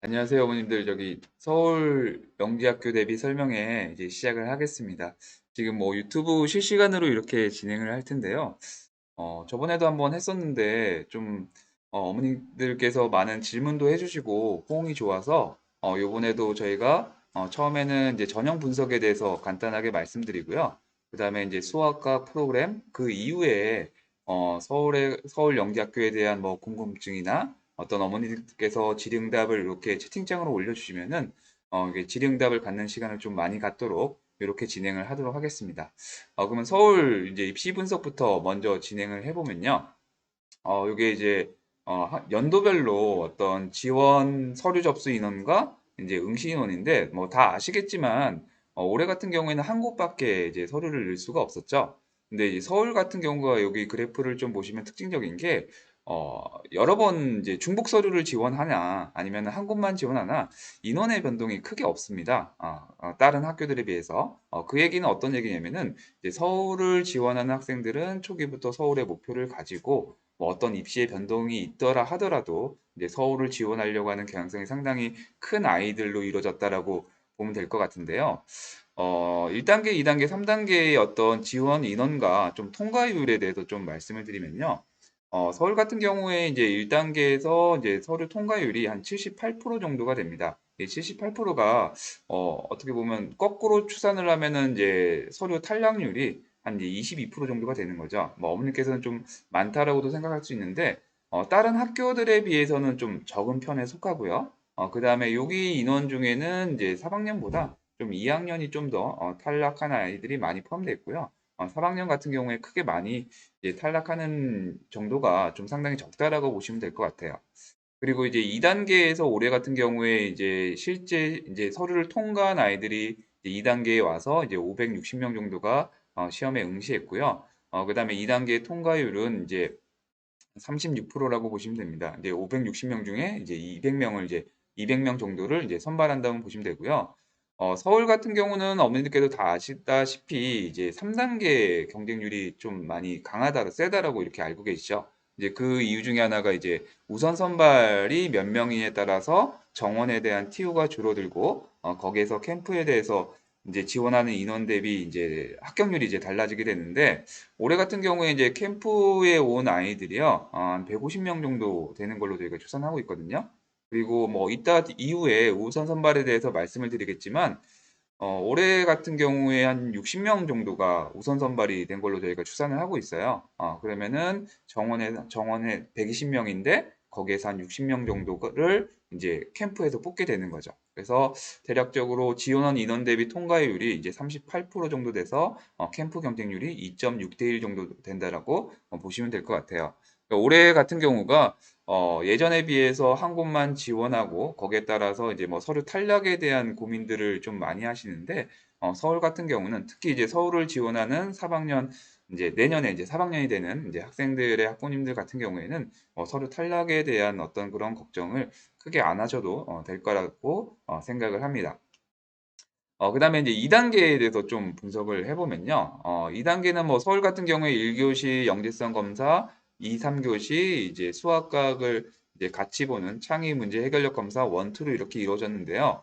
안녕하세요, 어머님들. 저기 서울 영재학교 대비 설명회 이제 시작을 하겠습니다. 지금 뭐 유튜브 실시간으로 이렇게 진행을 할 텐데요. 저번에도 한번 했었는데 좀 어머님들께서 많은 질문도 해주시고 호응이 좋아서 요번에도 저희가 처음에는 이제 전형 분석에 대해서 간단하게 말씀드리고요. 그다음에 이제 수학과 프로그램 그 이후에 서울 영재학교에 대한 뭐 궁금증이나 어떤 어머니들께서 질의응답을 이렇게 채팅창으로 올려주시면은 이게 질의응답을 갖는 시간을 좀 많이 갖도록 이렇게 진행을 하도록 하겠습니다. 그러면 서울 이제 입시 분석부터 먼저 진행을 해보면요. 요게 이제 연도별로 어떤 지원 서류 접수 인원과 이제 응시 인원인데 뭐 다 아시겠지만 올해 같은 경우에는 한 곳밖에 이제 서류를 넣을 수가 없었죠. 근데 이 서울 같은 경우가 여기 그래프를 좀 보시면 특징적인 게 여러 번 이제 중복 서류를 지원하냐 아니면 한 곳만 지원하나 인원의 변동이 크게 없습니다. 다른 학교들에 비해서 그 얘기는 어떤 얘기냐면은 이제 서울을 지원하는 학생들은 초기부터 서울의 목표를 가지고 뭐 어떤 입시의 변동이 있더라 하더라도 이제 서울을 지원하려고 하는 경향성이 상당히 큰 아이들로 이루어졌다라고 보면 될 것 같은데요. 1단계, 2단계, 3단계의 어떤 지원 인원과 좀 통과율에 대해서 좀 말씀을 드리면요. 서울 같은 경우에 이제 1단계에서 이제 서류 통과율이 한 78% 정도가 됩니다. 이 78%가 어떻게 보면 거꾸로 추산을 하면은 이제 서류 탈락률이 한 이제 22% 정도가 되는 거죠. 뭐 어머님께서는 좀 많다라고도 생각할 수 있는데 다른 학교들에 비해서는 좀 적은 편에 속하고요. 그다음에 여기 인원 중에는 이제 3학년보다 좀 2학년이 좀 더 탈락한 아이들이 많이 포함되어 있고요. 3학년 같은 경우에 크게 많이 이제 탈락하는 정도가 좀 상당히 적다라고 보시면 될 것 같아요. 그리고 이제 2단계에서 올해 같은 경우에 이제 실제 이제 서류를 통과한 아이들이 이제 2단계에 와서 이제 560명 정도가 시험에 응시했고요. 그다음에 2단계 통과율은 이제 36%라고 보시면 됩니다. 이제 560명 중에 이제 200명 정도를 이제 선발한다고 보시면 되고요. 서울 같은 경우는 어머니들께도 다 아시다시피 이제 3단계 경쟁률이 좀 많이 강하다, 세다라고 이렇게 알고 계시죠. 이제 그 이유 중에 하나가 이제 우선 선발이 몇 명이에 따라서 정원에 대한 TU가 줄어들고 거기에서 캠프에 대해서 이제 지원하는 인원 대비 이제 합격률이 이제 달라지게 되는데 올해 같은 경우에 이제 캠프에 온 아이들이요, 한 150명 정도 되는 걸로 저희가 추산하고 있거든요. 그리고 뭐 이따 이후에 우선 선발에 대해서 말씀을 드리겠지만, 올해 같은 경우에 한 60명 정도가 우선 선발이 된 걸로 저희가 추산을 하고 있어요. 그러면은 정원에 120명인데 거기에서 한 60명 정도를 이제 캠프에서 뽑게 되는 거죠. 그래서 대략적으로 지원원 인원 대비 통과율이 이제 38% 정도 돼서 캠프 경쟁률이 2.6대 1 정도 된다라고 보시면 될 것 같아요. 그러니까 올해 같은 경우가 예전에 비해서 한 곳만 지원하고 거기에 따라서 이제 뭐 서류 탈락에 대한 고민들을 좀 많이 하시는데 서울 같은 경우는 특히 이제 서울을 지원하는 3학년 이제 내년에 이제 3학년이 되는 이제 학생들의 학부모님들 같은 경우에는 서류 탈락에 대한 어떤 그런 걱정을 크게 안 하셔도 될 거라고 생각을 합니다. 그다음에 이제 2단계에 대해서 좀 분석을 해보면요. 2단계는 뭐 서울 같은 경우에 1교시 영재성 검사, 2, 3교시 이제 수학과학을 이제 같이 보는 창의 문제 해결력 검사 1, 2로 이렇게 이루어졌는데요.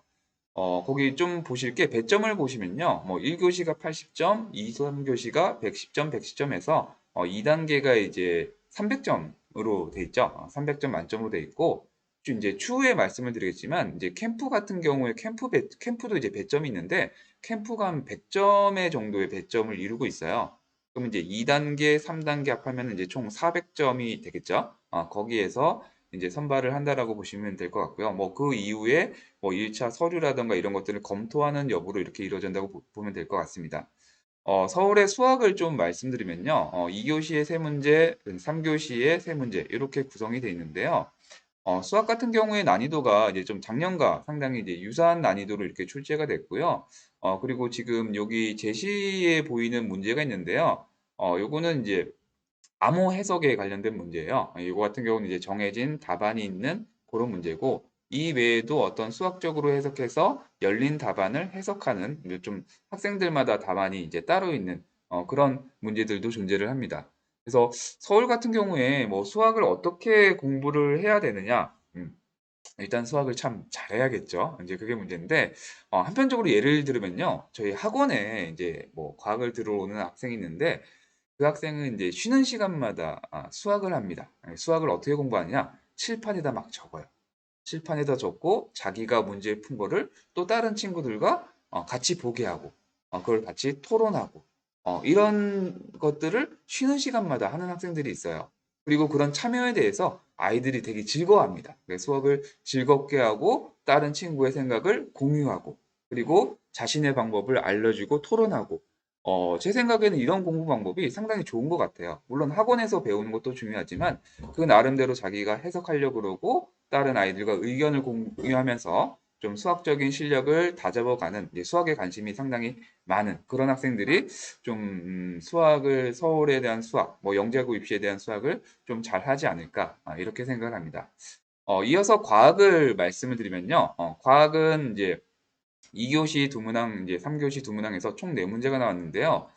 거기 좀 보실 게 배점을 보시면요. 뭐 1교시가 80점, 2, 3교시가 110점, 110점에서 2단계가 이제 300점으로 돼 있죠. 300점 만점으로 돼 있고 좀 이제 추후에 말씀을 드리겠지만 이제 캠프 같은 경우에 캠프도 이제 배점이 있는데 캠프가 한 100점의 정도의 배점을 이루고 있어요. 그럼 이제 2단계, 3단계 합하면 이제 총 400점이 되겠죠. 거기에서 이제 선발을 한다라고 보시면 될 것 같고요. 뭐 그 이후에 뭐 1차 서류라든가 이런 것들을 검토하는 여부로 이렇게 이루어진다고 보면 될 것 같습니다. 서울의 수학을 좀 말씀드리면요. 2교시에 3문제, 3교시에 3문제 이렇게 구성이 되어 있는데요. 수학 같은 경우에 난이도가 이제 좀 작년과 상당히 이제 유사한 난이도로 이렇게 출제가 됐고요. 그리고 지금 여기 제시에 보이는 문제가 있는데요. 요거는 이제 암호 해석에 관련된 문제예요. 이거 같은 경우는 이제 정해진 답안이 있는 그런 문제고, 이 외에도 어떤 수학적으로 해석해서 열린 답안을 해석하는 좀 학생들마다 답안이 이제 따로 있는 그런 문제들도 존재를 합니다. 그래서 서울 같은 경우에 뭐 수학을 어떻게 공부를 해야 되느냐? 일단 수학을 참 잘해야겠죠. 이제 그게 문제인데 한편적으로 예를 들면요. 저희 학원에 이제 뭐 과학을 들어오는 학생이 있는데 그 학생은 이제 쉬는 시간마다 수학을 합니다. 수학을 어떻게 공부하느냐? 칠판에다 막 적어요. 칠판에다 적고 자기가 문제 푼 거를 또 다른 친구들과 같이 보게 하고 그걸 같이 토론하고 이런 것들을 쉬는 시간마다 하는 학생들이 있어요. 그리고 그런 참여에 대해서 아이들이 되게 즐거워합니다. 그래서 수업을 즐겁게 하고 다른 친구의 생각을 공유하고 그리고 자신의 방법을 알려주고 토론하고 제 생각에는 이런 공부 방법이 상당히 좋은 것 같아요. 물론 학원에서 배우는 것도 중요하지만 그 나름대로 자기가 해석하려고 그러고 다른 아이들과 의견을 공유하면서 좀 수학적인 실력을 다져가는 수학에 관심이 상당히 많은 그런 학생들이 좀 수학을 서울에 대한 수학, 뭐 영재고 입시에 대한 수학을 좀 잘하지 않을까 이렇게 생각을 합니다. 이어서 과학을 말씀을 드리면요. 과학은 이제 2교시 두문항, 이제 3교시 두문항에서 총 4문제가 나왔는데요.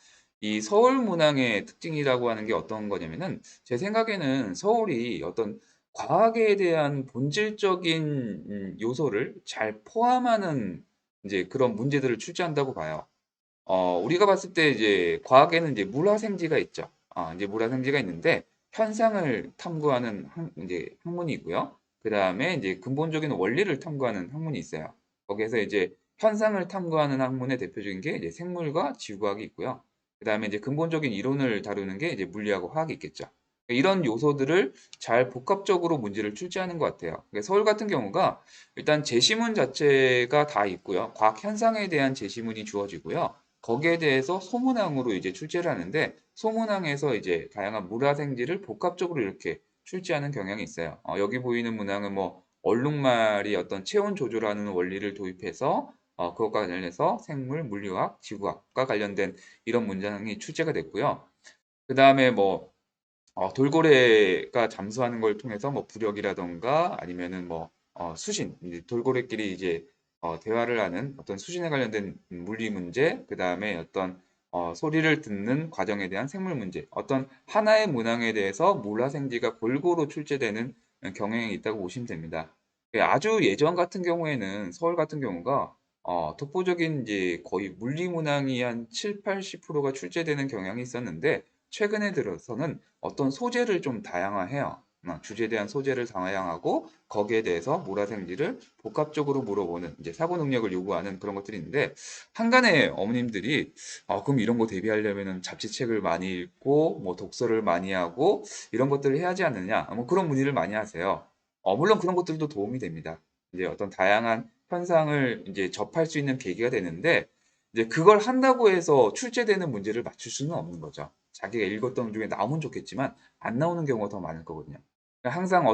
이 서울 문항의 특징이라고 하는 게 어떤 거냐면은 제 생각에는 서울이 어떤 과학에 대한 본질적인 요소를 잘 포함하는 이제 그런 문제들을 출제한다고 봐요. 우리가 봤을 때 이제 과학에는 이제 물화생지가 있죠. 이제 물화생지가 있는데 현상을 탐구하는 이제 학문이 있고요. 그 다음에 이제 근본적인 원리를 탐구하는 학문이 있어요. 거기에서 이제 현상을 탐구하는 학문의 대표적인 게 이제 생물과 지구과학이 있고요. 그 다음에 이제 근본적인 이론을 다루는 게 이제 물리하고 화학이 있겠죠. 이런 요소들을 잘 복합적으로 문제를 출제하는 것 같아요. 그러니까 서울 같은 경우가 일단 제시문 자체가 다 있고요. 과학 현상에 대한 제시문이 주어지고요. 거기에 대해서 소문항으로 이제 출제를 하는데 소문항에서 이제 다양한 물화생지를 복합적으로 이렇게 출제하는 경향이 있어요. 여기 보이는 문항은 뭐 얼룩말이 어떤 체온 조절하는 원리를 도입해서 그것과 관련해서 생물, 물리학, 지구학과 관련된 이런 문장이 출제가 됐고요. 그 다음에 뭐 돌고래가 잠수하는 걸 통해서 뭐 부력이라던가 아니면은 뭐 수신, 이제 돌고래끼리 이제 대화를 하는 어떤 수신에 관련된 물리 문제, 그 다음에 어떤 소리를 듣는 과정에 대한 생물 문제, 어떤 하나의 문항에 대해서 물화생지가 골고루 출제되는 경향이 있다고 보시면 됩니다. 아주 예전 같은 경우에는 서울 같은 경우가 독보적인 이제 거의 물리 문항이 한 7, 80%가 출제되는 경향이 있었는데 최근에 들어서는 어떤 소재를 좀 다양화해요. 주제에 대한 소재를 다양하고 거기에 대해서 물화생지를 복합적으로 물어보는 이제 사고 능력을 요구하는 그런 것들이 있는데 한간에 어머님들이 그럼 이런 거 대비하려면은 잡지책을 많이 읽고 뭐 독서를 많이 하고 이런 것들을 해야 하지 않느냐 뭐 그런 문의를 많이 하세요. 물론 그런 것들도 도움이 됩니다. 이제 어떤 다양한 현상을 이제 접할 수 있는 계기가 되는데 이제 그걸 한다고 해서 출제되는 문제를 맞출 수는 없는 거죠. 자기가 읽었던 중에 나오면 좋겠지만 안 나오는 경우가 더 많을 거거든요. 그러니까 항상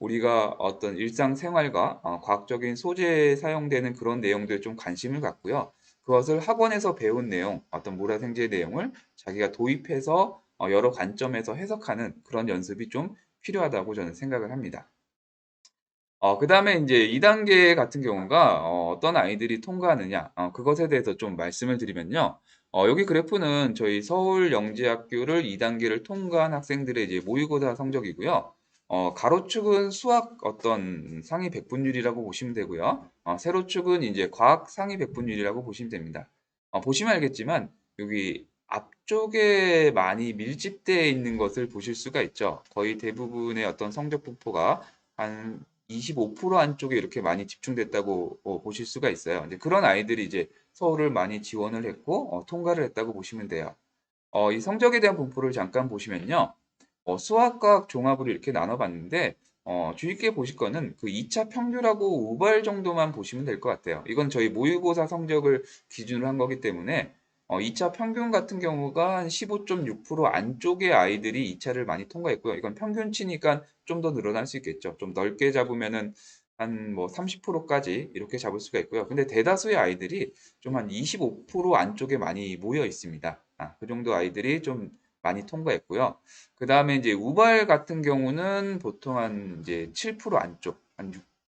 우리가 어떤 일상생활과 과학적인 소재에 사용되는 그런 내용들에 좀 관심을 갖고요. 그것을 학원에서 배운 내용, 어떤 물화생지의 내용을 자기가 도입해서 여러 관점에서 해석하는 그런 연습이 좀 필요하다고 저는 생각을 합니다. 그다음에 이제 2단계 같은 경우가 어떤 아이들이 통과하느냐 그것에 대해서 좀 말씀을 드리면요. 여기 그래프는 저희 서울영재학교를 2단계를 통과한 학생들의 이제 모의고사 성적이고요. 가로축은 수학 어떤 상위 백분율이라고 보시면 되고요. 세로축은 이제 과학 상위 백분율이라고 보시면 됩니다. 보시면 알겠지만 여기 앞쪽에 많이 밀집되어 있는 것을 보실 수가 있죠. 거의 대부분의 어떤 성적 분포가 한 25% 안쪽에 이렇게 많이 집중됐다고 보실 수가 있어요. 이제 그런 아이들이 이제 서울을 많이 지원을 했고 통과를 했다고 보시면 돼요. 이 성적에 대한 분포를 잠깐 보시면요. 수학과학 종합으로 이렇게 나눠봤는데 주의 깊게 보실 거는 그 2차 평균하고 우발 정도만 보시면 될 것 같아요. 이건 저희 모의고사 성적을 기준으로 한 거기 때문에 2차 평균 같은 경우가 한 15.6% 안쪽의 아이들이 2차를 많이 통과했고요. 이건 평균치니까 좀 더 늘어날 수 있겠죠. 좀 넓게 잡으면은 한 뭐 30%까지 이렇게 잡을 수가 있고요. 근데 대다수의 아이들이 좀 한 25% 안쪽에 많이 모여 있습니다. 그 정도 아이들이 좀 많이 통과했고요. 그 다음에 이제 우발 같은 경우는 보통 한 이제 7% 안쪽, 한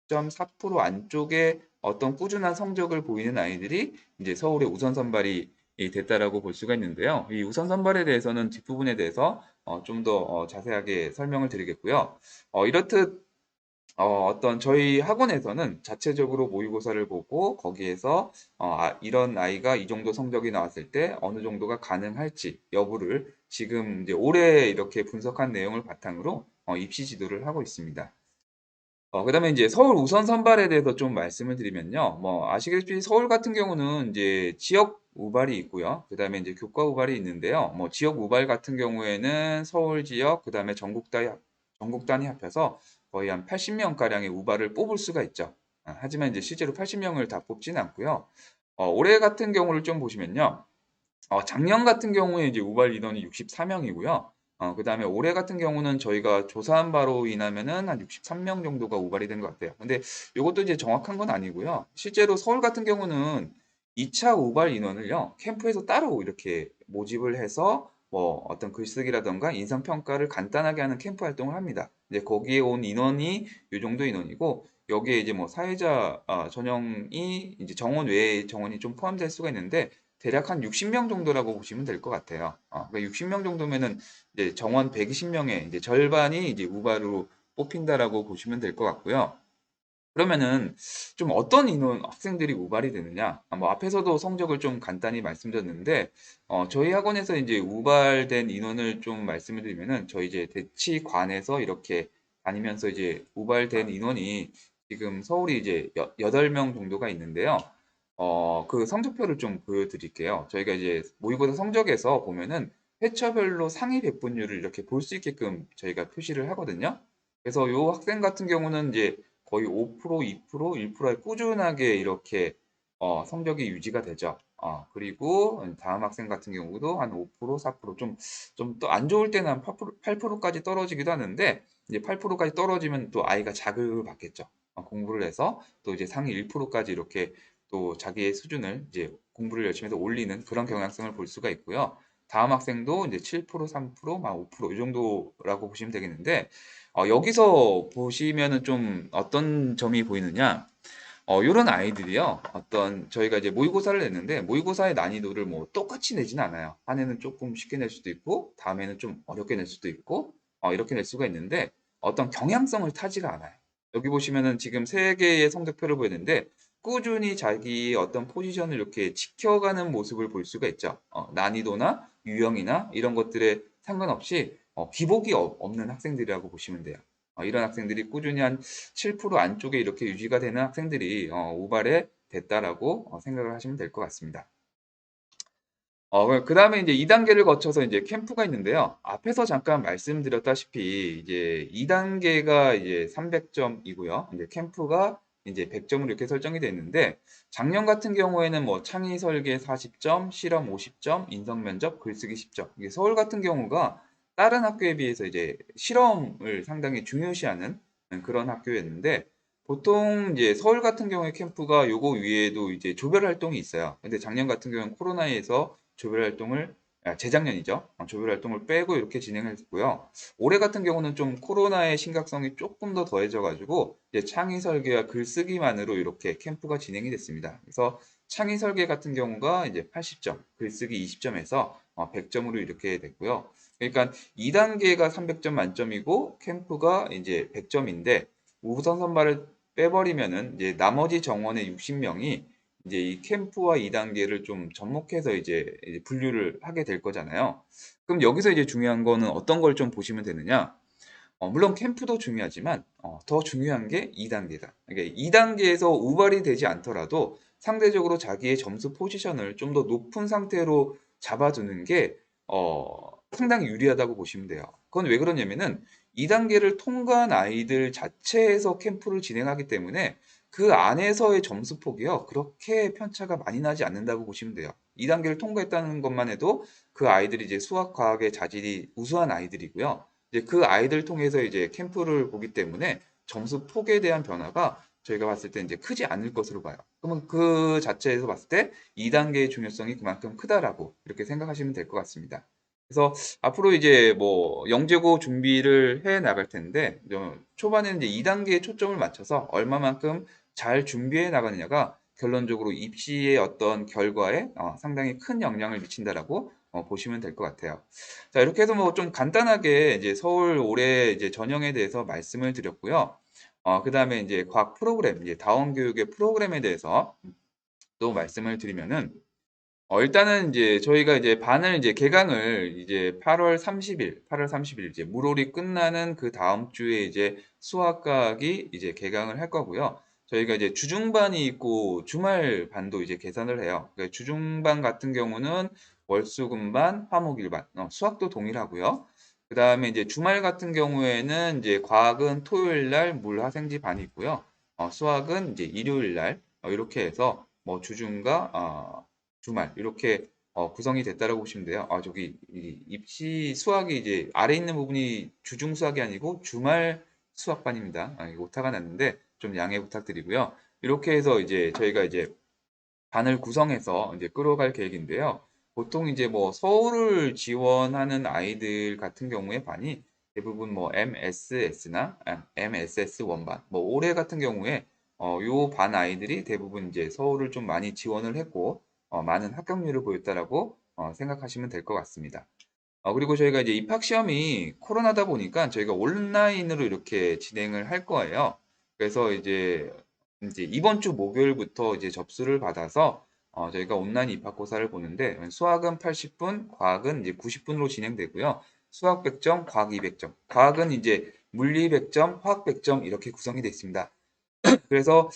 6.4% 안쪽에 어떤 꾸준한 성적을 보이는 아이들이 이제 서울의 우선 선발이 됐다라고 볼 수가 있는데요. 이 우선 선발에 대해서는 뒷부분에 대해서 좀 더 자세하게 설명을 드리겠고요. 이렇듯 어떤 저희 학원에서는 자체적으로 모의고사를 보고 거기에서 이런 아이가 이 정도 성적이 나왔을 때 어느 정도가 가능할지 여부를 지금 이제 올해 이렇게 분석한 내용을 바탕으로 입시 지도를 하고 있습니다. 그다음에 이제 서울 우선 선발에 대해서 좀 말씀을 드리면요. 뭐 아시다시피 서울 같은 경우는 이제 지역 우발이 있고요. 그다음에 이제 교과 우발이 있는데요. 뭐 지역 우발 같은 경우에는 서울 지역 그다음에 전국 단위 합해서 거의 한 80명 가량의 우발을 뽑을 수가 있죠. 하지만 이제 실제로 80명을 다 뽑지는 않고요. 올해 같은 경우를 좀 보시면요. 작년 같은 경우에 이제 우발 인원이 64명이고요. 그다음에 올해 같은 경우는 저희가 조사한 바로 인하면은 한 63명 정도가 우발이 된 것 같아요. 근데 요것도 이제 정확한 건 아니고요. 실제로 서울 같은 경우는 2차 우발 인원을요, 캠프에서 따로 이렇게 모집을 해서 뭐 어떤 글쓰기라던가 인성평가를 간단하게 하는 캠프 활동을 합니다. 이제 거기에 온 인원이 요 정도 인원이고, 여기에 이제 뭐 사회자 전형이 이제 정원 외에 정원이 좀 포함될 수가 있는데, 대략 한 60명 정도라고 보시면 될 것 같아요. 그러니까 60명 정도면은 이제 정원 120명의 이제 절반이 이제 우발으로 뽑힌다라고 보시면 될 것 같고요. 그러면은 좀 어떤 인원 학생들이 우발이 되느냐? 뭐 앞에서도 성적을 좀 간단히 말씀드렸는데, 저희 학원에서 이제 우발된 인원을 좀 말씀을 드리면은 저희 이제 대치관에서 이렇게 다니면서 이제 우발된 인원이 지금 서울이 이제 8명 정도가 있는데요. 그 성적표를 좀 보여드릴게요. 저희가 이제 모의고사 성적에서 보면은 회차별로 상위 배분율을 이렇게 볼 수 있게끔 저희가 표시를 하거든요. 그래서 요 학생 같은 경우는 이제 거의 5%, 2%, 1%에 꾸준하게 이렇게 성적이 유지가 되죠. 그리고 다음 학생 같은 경우도 한 5%, 4%, 좀 또 안 좋을 때는 한 8%까지 떨어지기도 하는데, 이제 8%까지 떨어지면 또 아이가 자극을 받겠죠. 공부를 해서 또 이제 상위 1%까지 이렇게 또 자기의 수준을 이제 공부를 열심히 해서 올리는 그런 경향성을 볼 수가 있고요. 다음 학생도 이제 7%, 3%, 막 5%이 정도라고 보시면 되겠는데, 여기서 보시면은 좀 어떤 점이 보이느냐? 요런 아이들이요. 어떤 저희가 이제 모의고사를 냈는데 모의고사의 난이도를 뭐 똑같이 내지는 않아요. 한 해는 조금 쉽게 낼 수도 있고 다음에는 좀 어렵게 낼 수도 있고 이렇게 낼 수가 있는데 어떤 경향성을 타지가 않아요. 여기 보시면은 지금 세 개의 성적표를 보였는데 꾸준히 자기 어떤 포지션을 이렇게 지켜가는 모습을 볼 수가 있죠. 난이도나 유형이나 이런 것들에 상관없이 기복이 없는 학생들이라고 보시면 돼요. 이런 학생들이 꾸준히 한 7% 안쪽에 이렇게 유지가 되는 학생들이 우발에 됐다라고 생각을 하시면 될 것 같습니다. 그다음에 이제 2단계를 거쳐서 이제 캠프가 있는데요. 앞에서 잠깐 말씀드렸다시피 이제 2단계가 이제 300점이고요. 이제 캠프가 이제 100점으로 이렇게 설정이 되어 있는데 작년 같은 경우에는 뭐 창의 설계 40점, 실험 50점, 인성 면접, 글쓰기 10점. 이게 서울 같은 경우가 다른 학교에 비해서 이제 실험을 상당히 중요시하는 그런 학교였는데 보통 이제 서울 같은 경우에 캠프가 요거 위에도 이제 조별 활동이 있어요. 근데 작년 같은 경우는 코로나에서 조별 활동을 재작년이죠. 조별 활동을 빼고 이렇게 진행을 했고요. 올해 같은 경우는 좀 코로나의 심각성이 조금 더 더해져 가지고 이제 창의 설계와 글쓰기만으로 이렇게 캠프가 진행이 됐습니다. 그래서 창의 설계 같은 경우가 이제 80점, 글쓰기 20점에서 100점으로 이렇게 됐고요. 그러니까 2단계가 300점 만점이고 캠프가 이제 100점인데 우선 선발을 빼버리면은 이제 나머지 정원의 60명이 이제 이 캠프와 2단계를 좀 접목해서 이제 분류를 하게 될 거잖아요. 그럼 여기서 이제 중요한 거는 어떤 걸 좀 보시면 되느냐? 물론 캠프도 중요하지만 더 중요한 게 2단계다. 그러니까 2단계에서 우발이 되지 않더라도 상대적으로 자기의 점수 포지션을 좀 더 높은 상태로 잡아두는 게 상당히 유리하다고 보시면 돼요. 그건 왜 그러냐면은 2단계를 통과한 아이들 자체에서 캠프를 진행하기 때문에 그 안에서의 점수 폭이요. 그렇게 편차가 많이 나지 않는다고 보시면 돼요. 2단계를 통과했다는 것만 해도 그 아이들이 이제 수학, 과학의 자질이 우수한 아이들이고요. 이제 그 아이들 통해서 이제 캠프를 보기 때문에 점수 폭에 대한 변화가 저희가 봤을 때 이제 크지 않을 것으로 봐요. 그러면 그 자체에서 봤을 때 2단계의 중요성이 그만큼 크다라고 이렇게 생각하시면 될 것 같습니다. 그래서 앞으로 이제 뭐 영재고 준비를 해 나갈 텐데 초반에는 이제 2단계에 초점을 맞춰서 얼마만큼 잘 준비해 나가느냐가 결론적으로 입시의 어떤 결과에 상당히 큰 영향을 미친다라고 보시면 될 것 같아요. 자, 이렇게 해서 뭐 좀 간단하게 이제 서울 올해 이제 전형에 대해서 말씀을 드렸고요. 그다음에 이제 과학 프로그램, 이제 다원 교육의 프로그램에 대해서 또 말씀을 드리면은 일단은 이제 저희가 이제 반을 이제 개강을 이제 8월 30일 이제 물올이 끝나는 그 다음 주에 이제 수학과학이 이제 개강을 할 거고요. 저희가 이제 주중반이 있고 주말 반도 이제 계산을 해요. 그러니까 주중반 같은 경우는 월수금반, 화목일반, 수학도 동일하고요. 그 다음에 이제 주말 같은 경우에는 이제 과학은 토요일 날 물화생지 반이 있고요. 수학은 이제 일요일 날 이렇게 해서 뭐 주중과 주말 이렇게 구성이 됐다라고 보시면 돼요. 저기 이 입시 수학이 이제 아래 있는 부분이 주중 수학이 아니고 주말 수학반입니다. 이거 오타가 났는데 좀 양해 부탁드리고요. 이렇게 해서 이제 저희가 이제 반을 구성해서 이제 끌어갈 계획인데요. 보통 이제 뭐 서울을 지원하는 아이들 같은 경우에 반이 대부분 뭐 MSS나 MSS 원반, 뭐 올해 같은 경우에 요 반 아이들이 대부분 이제 서울을 좀 많이 지원을 했고 많은 합격률을 보였다라고 생각하시면 될 것 같습니다. 그리고 저희가 이제 입학 시험이 코로나다 보니까 저희가 온라인으로 이렇게 진행을 할 거예요. 그래서 이제 이번 주 목요일부터 이제 접수를 받아서 저희가 온라인 입학고사를 보는데 수학은 80분, 과학은 이제 90분으로 진행되고요. 수학 100점, 과학 200점. 과학은 이제 물리 100점, 화학 100점 이렇게 구성이 되어 있습니다. 그래서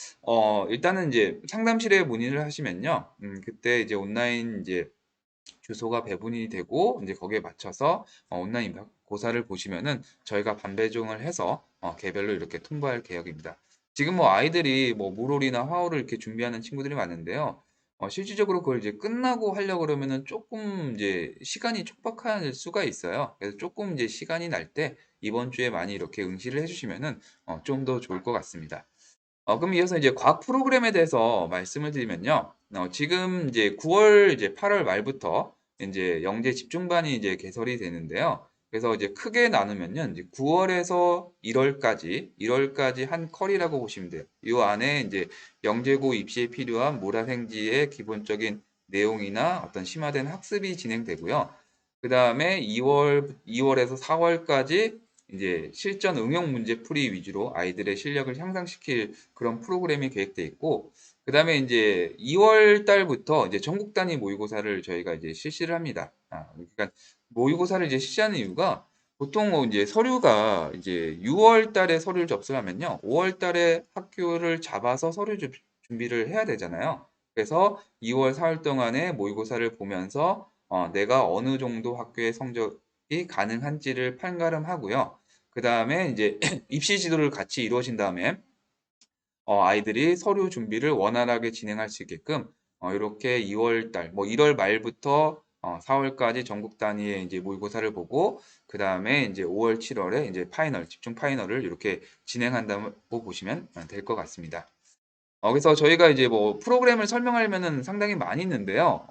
일단은 이제 상담실에 문의를 하시면요. 그때 이제 온라인 이제 주소가 배분이 되고 이제 거기에 맞춰서 온라인 고사를 보시면은 저희가 반배종을 해서 개별로 이렇게 통보할 계획입니다. 지금 뭐 아이들이 뭐 물올이나 화오를 이렇게 준비하는 친구들이 많은데요. 실질적으로 그걸 이제 끝나고 하려고 그러면은 조금 이제 시간이 촉박할 수가 있어요. 그래서 조금 이제 시간이 날 때 이번 주에 많이 이렇게 응시를 해주시면은 좀 더 좋을 것 같습니다. 그럼 이어서 이제 과학 프로그램에 대해서 말씀을 드리면요. 지금 이제 9월 이제 8월 말부터 이제 영재 집중반이 이제 개설이 되는데요. 그래서 이제 크게 나누면요. 이제 9월에서 1월까지 한 컬이라고 보시면 돼요. 이 안에 이제 영재고 입시에 필요한 모라생지의 기본적인 내용이나 어떤 심화된 학습이 진행되고요. 그 다음에 2월에서 4월까지 이제 실전 응용 문제 풀이 위주로 아이들의 실력을 향상시킬 그런 프로그램이 계획돼 있고, 그 다음에 이제 2월 달부터 이제 전국 단위 모의고사를 저희가 이제 실시를 합니다. 그러니까 모의고사를 이제 실시하는 이유가 보통 뭐 이제 서류가 이제 6월 달에 서류를 접수하면요, 5월 달에 학교를 잡아서 서류 준비를 해야 되잖아요. 그래서 2월, 4월 동안에 모의고사를 보면서 내가 어느 정도 학교의 성적이 가능한지를 판가름하고요. 그 다음에 이제 입시 지도를 같이 이루어진 다음에 아이들이 서류 준비를 원활하게 진행할 수 있게끔 이렇게 2월 달, 뭐 1월 말부터 4월까지 전국 단위의 이제 모의고사를 보고 그 다음에 이제 5월, 7월에 이제 파이널, 집중 파이널을 이렇게 진행한다고 보시면 될 것 같습니다. 그래서 저희가 이제 뭐 프로그램을 설명하려면은 상당히 많이 있는데요.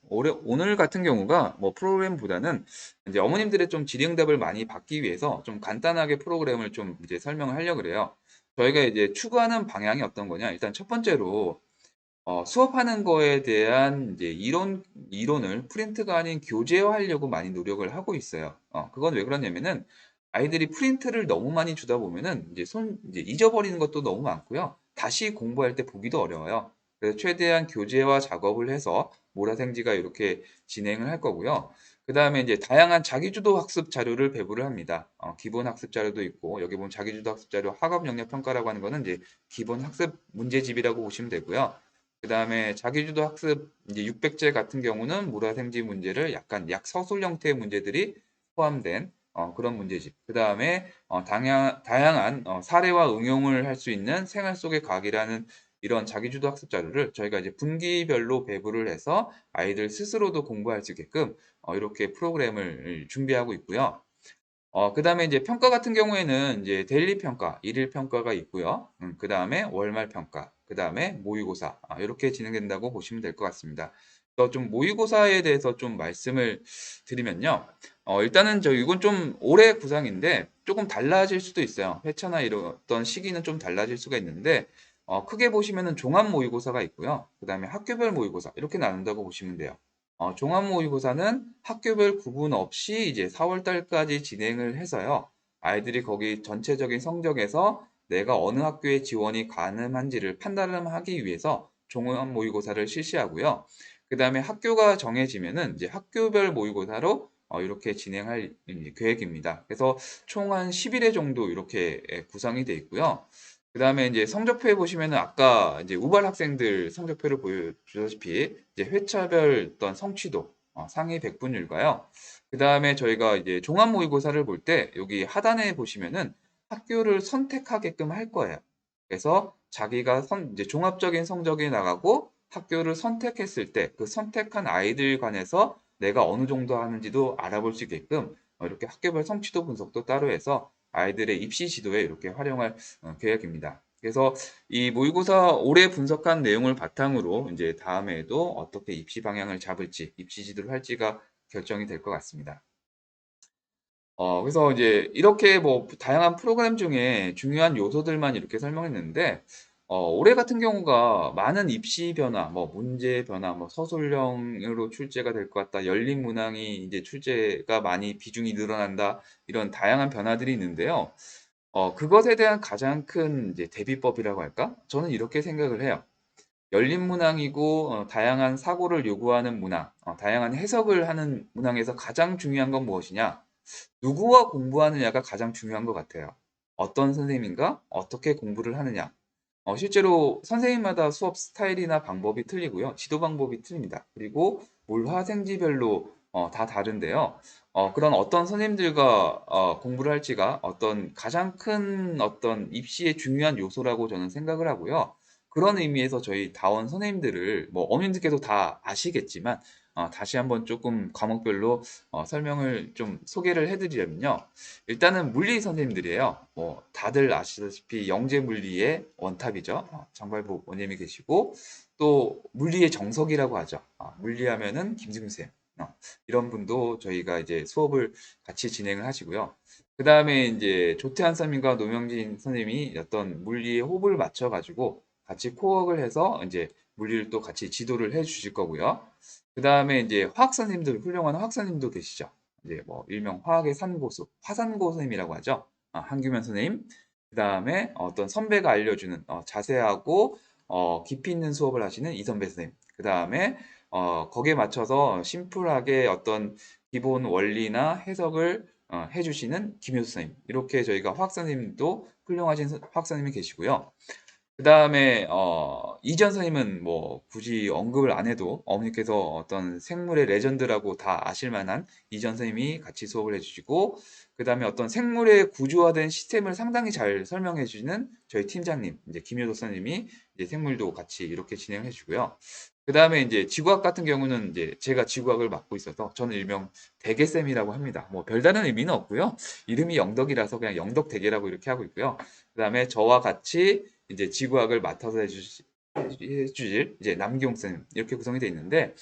오늘 같은 경우가 뭐 프로그램보다는 이제 어머님들의 좀 질의응답을 많이 받기 위해서 좀 간단하게 프로그램을 좀 이제 설명을 하려고 그래요. 저희가 이제 추구하는 방향이 어떤 거냐? 일단 첫 번째로 수업하는 거에 대한 이제 이론을 프린트가 아닌 교재화하려고 많이 노력을 하고 있어요. 그건 왜 그러냐면은 아이들이 프린트를 너무 많이 주다 보면은 이제 잊어버리는 것도 너무 많고요. 다시 공부할 때 보기도 어려워요. 그래서 최대한 교재화 작업을 해서 몰아생지가 이렇게 진행을 할 거고요. 그 다음에 이제 다양한 자기주도 학습 자료를 배부를 합니다. 기본 학습 자료도 있고, 여기 보면 자기주도 학습 자료 학업 영역 평가라고 하는 거는 이제 기본 학습 문제집이라고 보시면 되고요. 그 다음에 자기주도 학습 이제 600제 같은 경우는 물화생지 문제를 약간 약 서술 형태의 문제들이 포함된 그런 문제집. 그 다음에 다양한 사례와 응용을 할 수 있는 생활 속의 과학이라는 이런 자기주도 학습 자료를 저희가 이제 분기별로 배부를 해서 아이들 스스로도 공부할 수 있게끔 이렇게 프로그램을 준비하고 있고요. 그 다음에 이제 평가 같은 경우에는 이제 데일리 평가, 일일 평가가 있고요. 그 다음에 월말 평가, 그 다음에 모의고사, 이렇게 진행된다고 보시면 될 것 같습니다. 좀 모의고사에 대해서 좀 말씀을 드리면요. 일단은 이건 좀 올해 구상인데 조금 달라질 수도 있어요. 회차나 이런 어떤 시기는 좀 달라질 수가 있는데, 크게 보시면은 종합 모의고사가 있고요. 그 다음에 학교별 모의고사, 이렇게 나눈다고 보시면 돼요. 종합 모의고사는 학교별 구분 없이 이제 4월 달까지 진행을 해서요. 아이들이 거기 전체적인 성적에서 내가 어느 학교에 지원이 가능한지를 판단하기 위해서 종합 모의고사를 실시하고요. 그 다음에 학교가 정해지면은 이제 학교별 모의고사로 이렇게 진행할 계획입니다. 그래서 총 한 11회 정도 이렇게 구성이 되어 있고요. 그 다음에 이제 성적표에 보시면은 아까 이제 우발 학생들 성적표를 보여주다시피 이제 회차별 어떤 성취도, 상위 100분율과요. 그 다음에 저희가 이제 종합 모의고사를 볼 때 여기 하단에 보시면은 학교를 선택하게끔 할 거예요. 그래서 자기가 이제 종합적인 성적이 나가고 학교를 선택했을 때 그 선택한 아이들 관해서 내가 어느 정도 하는지도 알아볼 수 있게끔 이렇게 학교별 성취도 분석도 따로 해서 아이들의 입시 지도에 이렇게 활용할 계획입니다. 그래서 이 모의고사 올해 분석한 내용을 바탕으로 이제 다음에도 어떻게 입시 방향을 잡을지, 입시 지도를 할지가 결정이 될 것 같습니다. 그래서 이제 이렇게 뭐 다양한 프로그램 중에 중요한 요소들만 이렇게 설명했는데, 올해 같은 경우가 많은 입시 변화, 뭐 문제 변화, 뭐 서술형으로 출제가 될 것 같다, 열린 문항이 이제 출제가 많이 비중이 늘어난다, 이런 다양한 변화들이 있는데요. 그것에 대한 가장 큰 이제 대비법이라고 할까? 저는 이렇게 생각을 해요. 열린 문항이고 다양한 사고를 요구하는 문항, 다양한 해석을 하는 문항에서 가장 중요한 건 무엇이냐? 누구와 공부하느냐가 가장 중요한 것 같아요. 어떤 선생님인가? 어떻게 공부를 하느냐? 실제로 선생님마다 수업 스타일이나 방법이 틀리고요. 지도 방법이 틀립니다. 그리고 물화생지별로 다 다른데요. 그런 어떤 선생님들과 공부를 할지가 어떤 가장 큰 어떤 입시의 중요한 요소라고 저는 생각을 하고요. 그런 의미에서 저희 다원 선생님들을 뭐 어머님들께도 다 아시겠지만 다시 한번 조금 과목별로 설명을 좀 소개를 해드리려면요. 일단은 물리 선생님들이에요. 뭐 다들 아시다시피 영재 물리의 원탑이죠. 장발복 원님이 계시고 또 물리의 정석이라고 하죠. 물리하면은 김승우 쌤. 이런 분도 저희가 이제 수업을 같이 진행을 하시고요. 그 다음에 이제 조태한 선생님과 노명진 선생님이 어떤 물리의 호흡을 맞춰가지고 같이 코어를 해서 이제 물리를 또 같이 지도를 해 주실 거고요. 그 다음에 이제 화학 선생님들, 훌륭한 화학 선생님도 계시죠. 이제 뭐 일명 화학의 산고수, 화산고 선생님이라고 하죠. 한규면 선생님. 그 다음에 어떤 선배가 알려주는 자세하고 깊이 있는 수업을 하시는 이선배 선생님. 그 다음에 거기에 맞춰서 심플하게 어떤 기본 원리나 해석을 해주시는 김효수 선생님. 이렇게 저희가 화학 선생님도 훌륭하신 화학 선생님이 계시고요. 그 다음에 이전 선생님은 뭐 굳이 언급을 안 해도 어머니께서 어떤 생물의 레전드라고 다 아실 만한 이전 선생님이 같이 수업을 해주시고, 그 다음에 어떤 생물의 구조화된 시스템을 상당히 잘 설명해 주시는 저희 팀장님 이제 김효도 선생님이 이제 생물도 같이 이렇게 진행해 주고요. 그 다음에 이제 지구학 같은 경우는 이제 제가 지구학을 맡고 있어서 저는 일명 대개쌤이라고 합니다. 뭐 별다른 의미는 없고요. 이름이 영덕이라서 그냥 영덕대개라고 이렇게 하고 있고요. 그 다음에 저와 같이 이제 지구학을 맡아서 해주실 이제 남기용 쌤 이렇게 구성이 되어 있는데,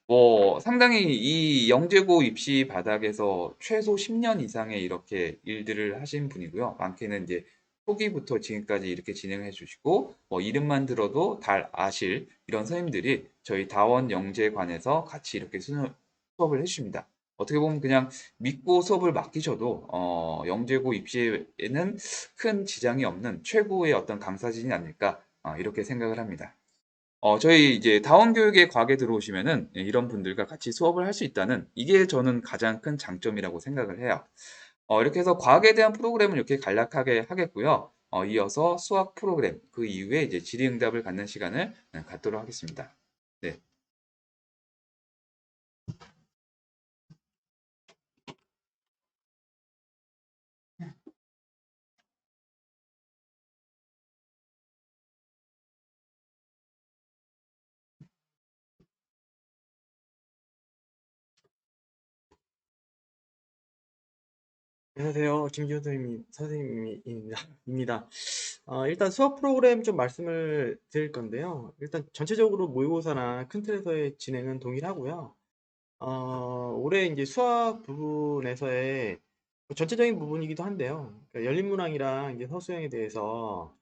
뭐 상당히 이 영재고 입시 바닥에서 최소 10년 이상의 이렇게 일들을 하신 분이고요. 많게는 이제 초기부터 지금까지 이렇게 진행해 주시고 뭐 이름만 들어도 다 아실 이런 선생님들이 저희 다원 영재관에서 같이 이렇게 수업을 해주십니다. 어떻게 보면 그냥 믿고 수업을 맡기셔도 영재고 입시에는 큰 지장이 없는 최고의 어떤 강사진이 아닐까 이렇게 생각을 합니다. 저희 이제 다원교육에 과학에 들어오시면은 이런 분들과 같이 수업을 할 수 있다는 이게 저는 가장 큰 장점이라고 생각을 해요. 이렇게 해서 과학에 대한 프로그램을 이렇게 간략하게 하겠고요. 이어서 수학 프로그램, 그 이후에 이제 질의응답을 갖는 시간을 갖도록 하겠습니다. 네. 안녕하세요. 김기현 선생님입니다. 일단 수업 프로그램 좀 말씀을 드릴 건데요. 일단 전체적으로 모의고사나 큰 틀에서의 진행은 동일하고요. 올해 이제 수학 부분에서의 전체적인 부분이기도 한데요. 그러니까 열린 문항이랑 이제 서술형에 대해서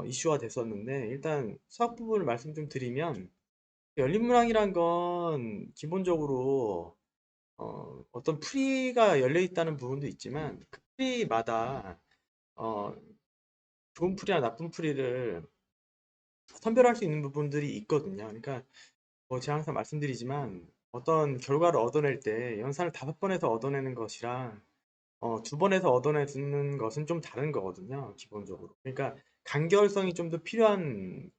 이슈가 됐었는데, 일단 수학 부분을 말씀 좀 드리면, 열린 문항이란 건 기본적으로 어떤 풀이가 열려 있다는 부분도 있지만 그 풀이마다 어, 좋은 풀이나 나쁜 풀이를 선별할 수 있는 부분들이 있거든요. 그러니까 뭐 제가 항상 말씀드리지만 어떤 결과를 얻어낼 때 연산을 5번에서 얻어내는 것이랑 2번에서 얻어내는 것은 좀 다른 거거든요, 기본적으로. 그러니까 간결성이 좀 더 필요한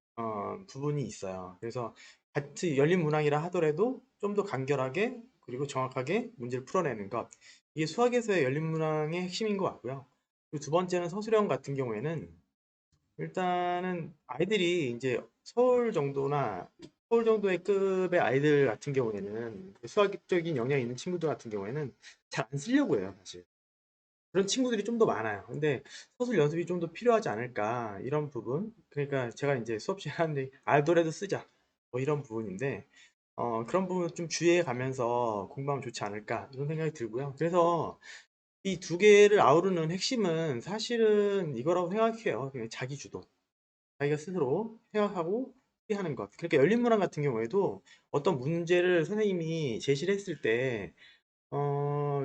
부분이 있어요. 그래서 같이 열린 문항이라 하더라도 좀 더 간결하게 그리고 정확하게 문제를 풀어내는 것. 이게 수학에서의 열린 문항의 핵심인 것 같고요. 그리고 두 번째는 서술형 같은 경우에는 일단은 아이들이 이제 서울 정도의 급의 아이들 같은 경우에는 수학적인 영향이 있는 친구들 같은 경우에는 잘 안 쓰려고 해요, 사실. 그런 친구들이 좀 더 많아요. 근데 서술 연습이 좀 더 필요하지 않을까 이런 부분. 그러니까 제가 이제 수업 시간에 알더라도 쓰자 뭐 이런 부분인데 그런 부분 좀 주의해 가면서 공부하면 좋지 않을까 이런 생각이 들고요. 그래서 이 두 개를 아우르는 핵심은 사실은 이거라고 생각해요. 그냥 자기 주도. 자기가 스스로 생각하고 하는 것. 그러니까 열린 문항 같은 경우에도 어떤 문제를 선생님이 제시를 했을 때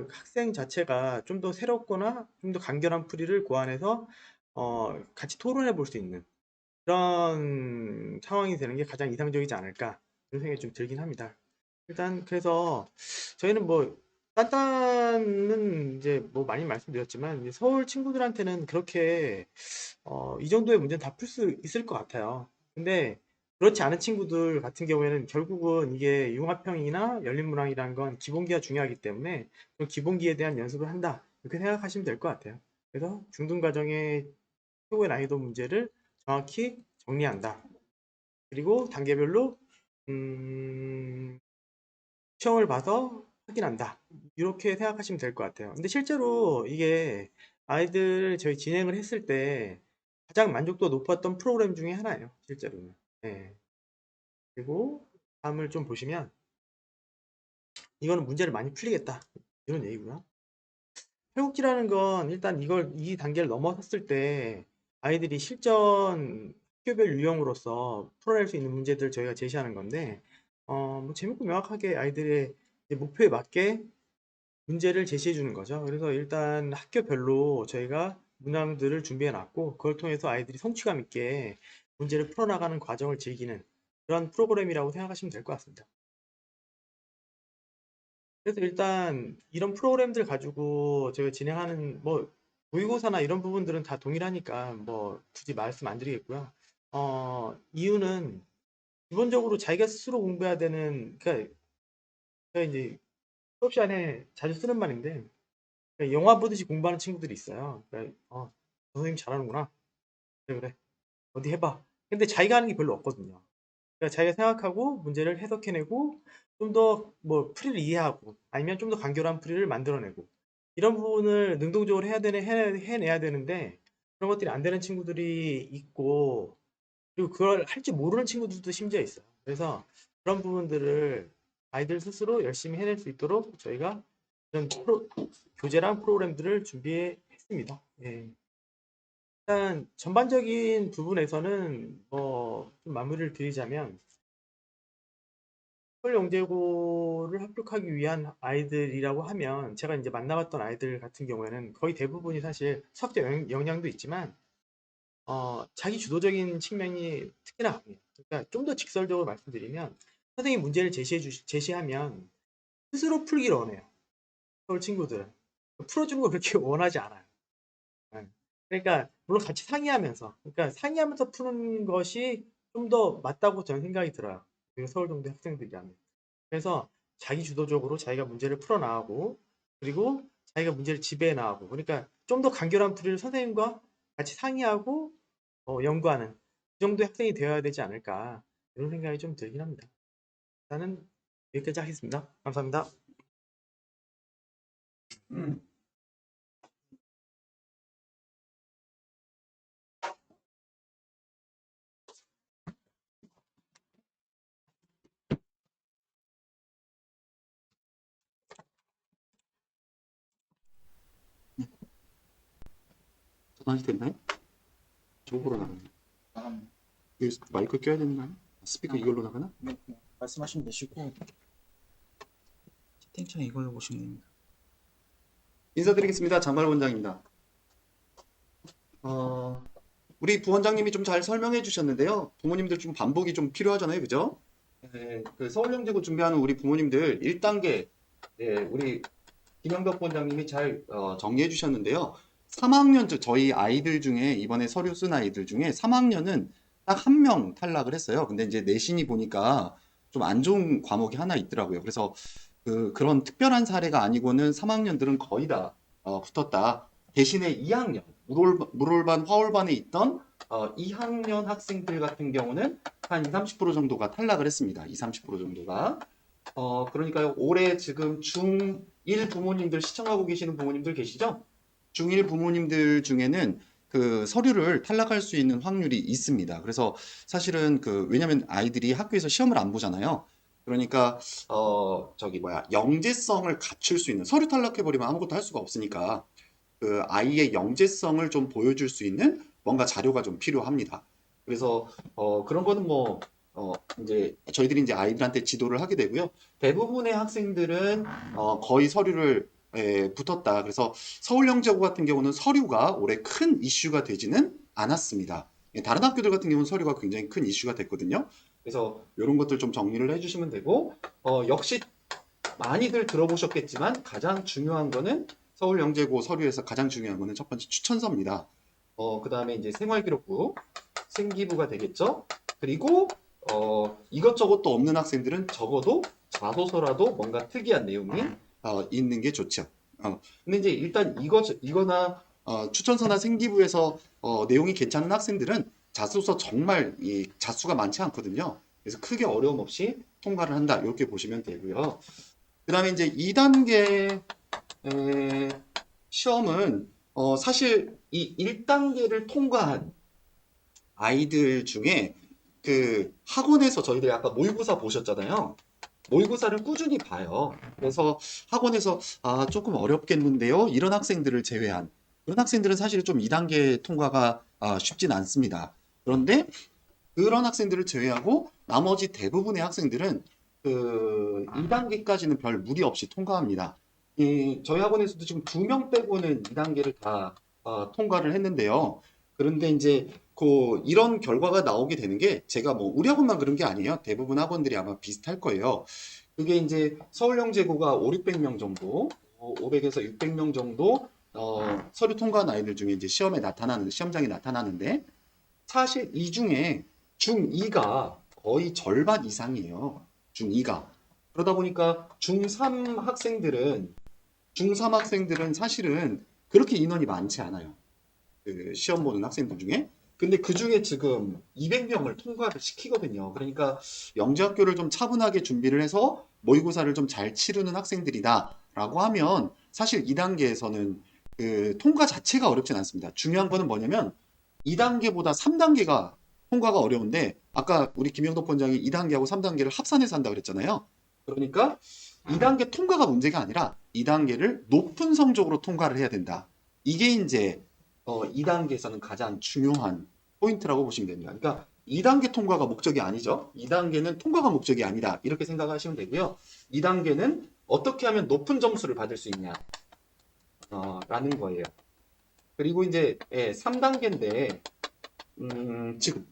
학생 자체가 좀 더 새롭거나 좀 더 간결한 풀이를 고안해서 같이 토론해 볼 수 있는 그런 상황이 되는 게 가장 이상적이지 않을까 그런 생각이 좀 들긴 합니다. 일단 그래서 저희는 뭐 딴딴은 이제 뭐 많이 말씀드렸지만 이제 서울 친구들한테는 그렇게 이 정도의 문제는 다 풀 수 있을 것 같아요. 근데 그렇지 않은 친구들 같은 경우에는 결국은 이게 융합형이나 열린문항이라는 건 기본기가 중요하기 때문에 그 기본기에 대한 연습을 한다. 이렇게 생각하시면 될 것 같아요. 그래서 중등 과정의 최고의 난이도 문제를 정확히 정리한다. 그리고 단계별로 음, 시험을 봐서 확인한다. 이렇게 생각하시면 될 것 같아요. 근데 실제로 이게 아이들 저희 진행을 했을 때 가장 만족도 높았던 프로그램 중에 하나예요. 실제로는. 네. 그리고 다음을 좀 보시면 이거는 문제를 많이 풀리겠다. 이런 얘기고요. 회국지라는 건 일단 이 단계를 넘어섰을 때 아이들이 실전 학교별 유형으로서 풀어낼 수 있는 문제들 저희가 제시하는 건데 뭐 재밌고 명확하게 아이들의 이제 목표에 맞게 문제를 제시해 주는 거죠. 그래서 일단 학교별로 저희가 문항들을 준비해 놨고 그걸 통해서 아이들이 성취감 있게 문제를 풀어나가는 과정을 즐기는 그런 프로그램이라고 생각하시면 될 것 같습니다. 그래서 일단 이런 프로그램들 가지고 저희가 진행하는 뭐 모의고사나 이런 부분들은 다 동일하니까 뭐 굳이 말씀 안 드리겠고요. 이유는 기본적으로 자기가 스스로 공부해야 되는 그러니까 제가 이제 수업 시간에 자주 쓰는 말인데 그러니까 영화 보듯이 공부하는 친구들이 있어요. 그러니까 선생님 잘하는구나. 그래 그래 어디 해봐. 근데 자기가 하는 게 별로 없거든요. 그러니까 자기가 생각하고 문제를 해석해내고 좀 더 뭐 풀이를 이해하고 아니면 좀 더 간결한 풀이를 만들어내고 이런 부분을 능동적으로 해내야 되는데 그런 것들이 안 되는 친구들이 있고 그리고 그걸 할 줄 모르는 친구들도 심지어 있어요. 그래서 그런 부분들을 아이들 스스로 열심히 해낼 수 있도록 저희가 이런 교재랑 프로그램들을 준비했습니다. 예. 일단 전반적인 부분에서는 좀 마무리를 드리자면 서울영재고를 합격하기 위한 아이들이라고 하면 제가 이제 만나봤던 아이들 같은 경우에는 거의 대부분이 사실 수학적 영향도 있지만 자기 주도적인 측면이 특히나 강해요. 그러니까 좀 더 직설적으로 말씀드리면 선생님 문제를 제시하면 스스로 풀기를 원해요. 서울 친구들은 풀어주는 거 그렇게 원하지 않아요. 예. 그러니까 물론 같이 상의하면서 그러니까 상의하면서 푸는 것이 좀 더 맞다고 저는 생각이 들어요. 그리고 서울동대 학생들이라면. 그래서 자기 주도적으로 자기가 문제를 풀어 나가고 그리고 자기가 문제를 지배해 나가고 그러니까 좀 더 간결한 풀이를 선생님과 같이 상의하고 연구하는 그 정도의 학생이 되어야 되지 않을까 이런 생각이 좀 들긴 합니다. 일단은 여기까지 하겠습니다. 감사합니다. 전화기 됐나요? 저거로 나가나요? 여기 마이크 껴야 되는 거 아니야? 스피커 이걸로 나가나? 네, 말씀하시면 되시고 채팅창 이걸로 보시면 됩니다. 인사드리겠습니다. 장발 원장입니다. 어, 우리 부원장님이 좀 잘 설명해 주셨는데요. 부모님들 좀 반복이 좀 필요하잖아요. 그죠? 네, 그 서울영재고 준비하는 우리 부모님들 1단계, 네, 우리 김영덕 부원장님이 잘 정리해 주셨는데요. 3학년, 저희 아이들 중에, 이번에 서류 쓴 아이들 중에 3학년은 딱 한 명 탈락을 했어요. 근데 이제 내신이 보니까 좀 안 좋은 과목이 하나 있더라고요. 그래서 그런 특별한 사례가 아니고는 3학년들은 거의 다 붙었다. 대신에 2학년, 물올반, 화올반에 있던 2학년 학생들 같은 경우는 한 20, 30% 정도가 탈락을 했습니다. 20, 30% 정도가. 그러니까요, 올해 지금 중1 부모님들 시청하고 계시는 부모님들 계시죠? 중1 부모님들 중에는 그 서류를 탈락할 수 있는 확률이 있습니다. 그래서 사실은 왜냐면 아이들이 학교에서 시험을 안 보잖아요. 그러니까, 영재성을 갖출 수 있는, 서류 탈락해버리면 아무것도 할 수가 없으니까, 그 아이의 영재성을 좀 보여줄 수 있는 뭔가 자료가 좀 필요합니다. 그래서 그런 거는 뭐 이제 저희들이 이제 아이들한테 지도를 하게 되고요. 대부분의 학생들은 거의 서류를 붙었다. 그래서 서울영재고 같은 경우는 서류가 올해 큰 이슈가 되지는 않았습니다. 다른 학교들 같은 경우는 서류가 굉장히 큰 이슈가 됐거든요. 그래서 이런 것들 좀 정리를 해주시면 되고 역시 많이들 들어보셨겠지만 가장 중요한 거는 서울영재고 서류에서 가장 중요한 거는 첫 번째 추천서입니다. 그 다음에 이제 생활기록부, 생기부가 되겠죠. 그리고 이것저것 도 없는 학생들은 적어도 자소서라도 뭔가 특이한 내용이 있는 게 좋죠. 근데 이제 일단 이거나 추천서나 생기부에서 내용이 괜찮은 학생들은 자소서 정말 자수가 많지 않거든요. 그래서 크게 어려움 없이 통과를 한다. 이렇게 보시면 되고요. 그 다음에 이제 2단계 시험은 사실 이 1단계를 통과한 아이들 중에 그 학원에서 저희들이 아까 모의고사 보셨잖아요. 모의고사를 꾸준히 봐요. 그래서 학원에서 조금 어렵겠는데요. 이런 학생들을 제외한 그런 학생들은 사실 좀 2단계 통과가 쉽진 않습니다. 그런데 그런 학생들을 제외하고 나머지 대부분의 학생들은 그 2단계까지는 별 무리 없이 통과합니다. 저희 학원에서도 지금 2명 빼고는 2단계를 다 통과를 했는데요. 그런데 이제 이런 결과가 나오게 되는 게 제가 뭐 우리 학원만 그런 게 아니에요. 대부분 학원들이 아마 비슷할 거예요. 그게 이제 서울영재고가 5, 600명 정도, 500에서 600명 정도 서류 통과한 아이들 중에 이제 시험장에 나타나는데 사실 이 중에 중2가 거의 절반 이상이에요. 중2가. 그러다 보니까 중3 학생들은 사실은 그렇게 인원이 많지 않아요. 그 시험 보는 학생들 중에. 근데 그 중에 지금 200명을 통과를 시키거든요. 그러니까 영재학교를 좀 차분하게 준비를 해서 모의고사를 좀 잘 치르는 학생들이다라고 하면 사실 2단계에서는 그 통과 자체가 어렵진 않습니다. 중요한 거는 뭐냐면 2단계보다 3단계가 통과가 어려운데 아까 우리 김영덕 원장이 2단계하고 3단계를 합산해서 한다 그랬잖아요. 그러니까 2단계 통과가 문제가 아니라 2단계를 높은 성적으로 통과를 해야 된다. 이게 이제 2단계에서는 가장 중요한 포인트라고 보시면 됩니다. 그러니까 2단계 통과가 목적이 아니죠. 2단계는 통과가 목적이 아니다. 이렇게 생각하시면 되고요. 2단계는 어떻게 하면 높은 점수를 받을 수 있냐 라는 거예요. 그리고 이제 3단계인데 지금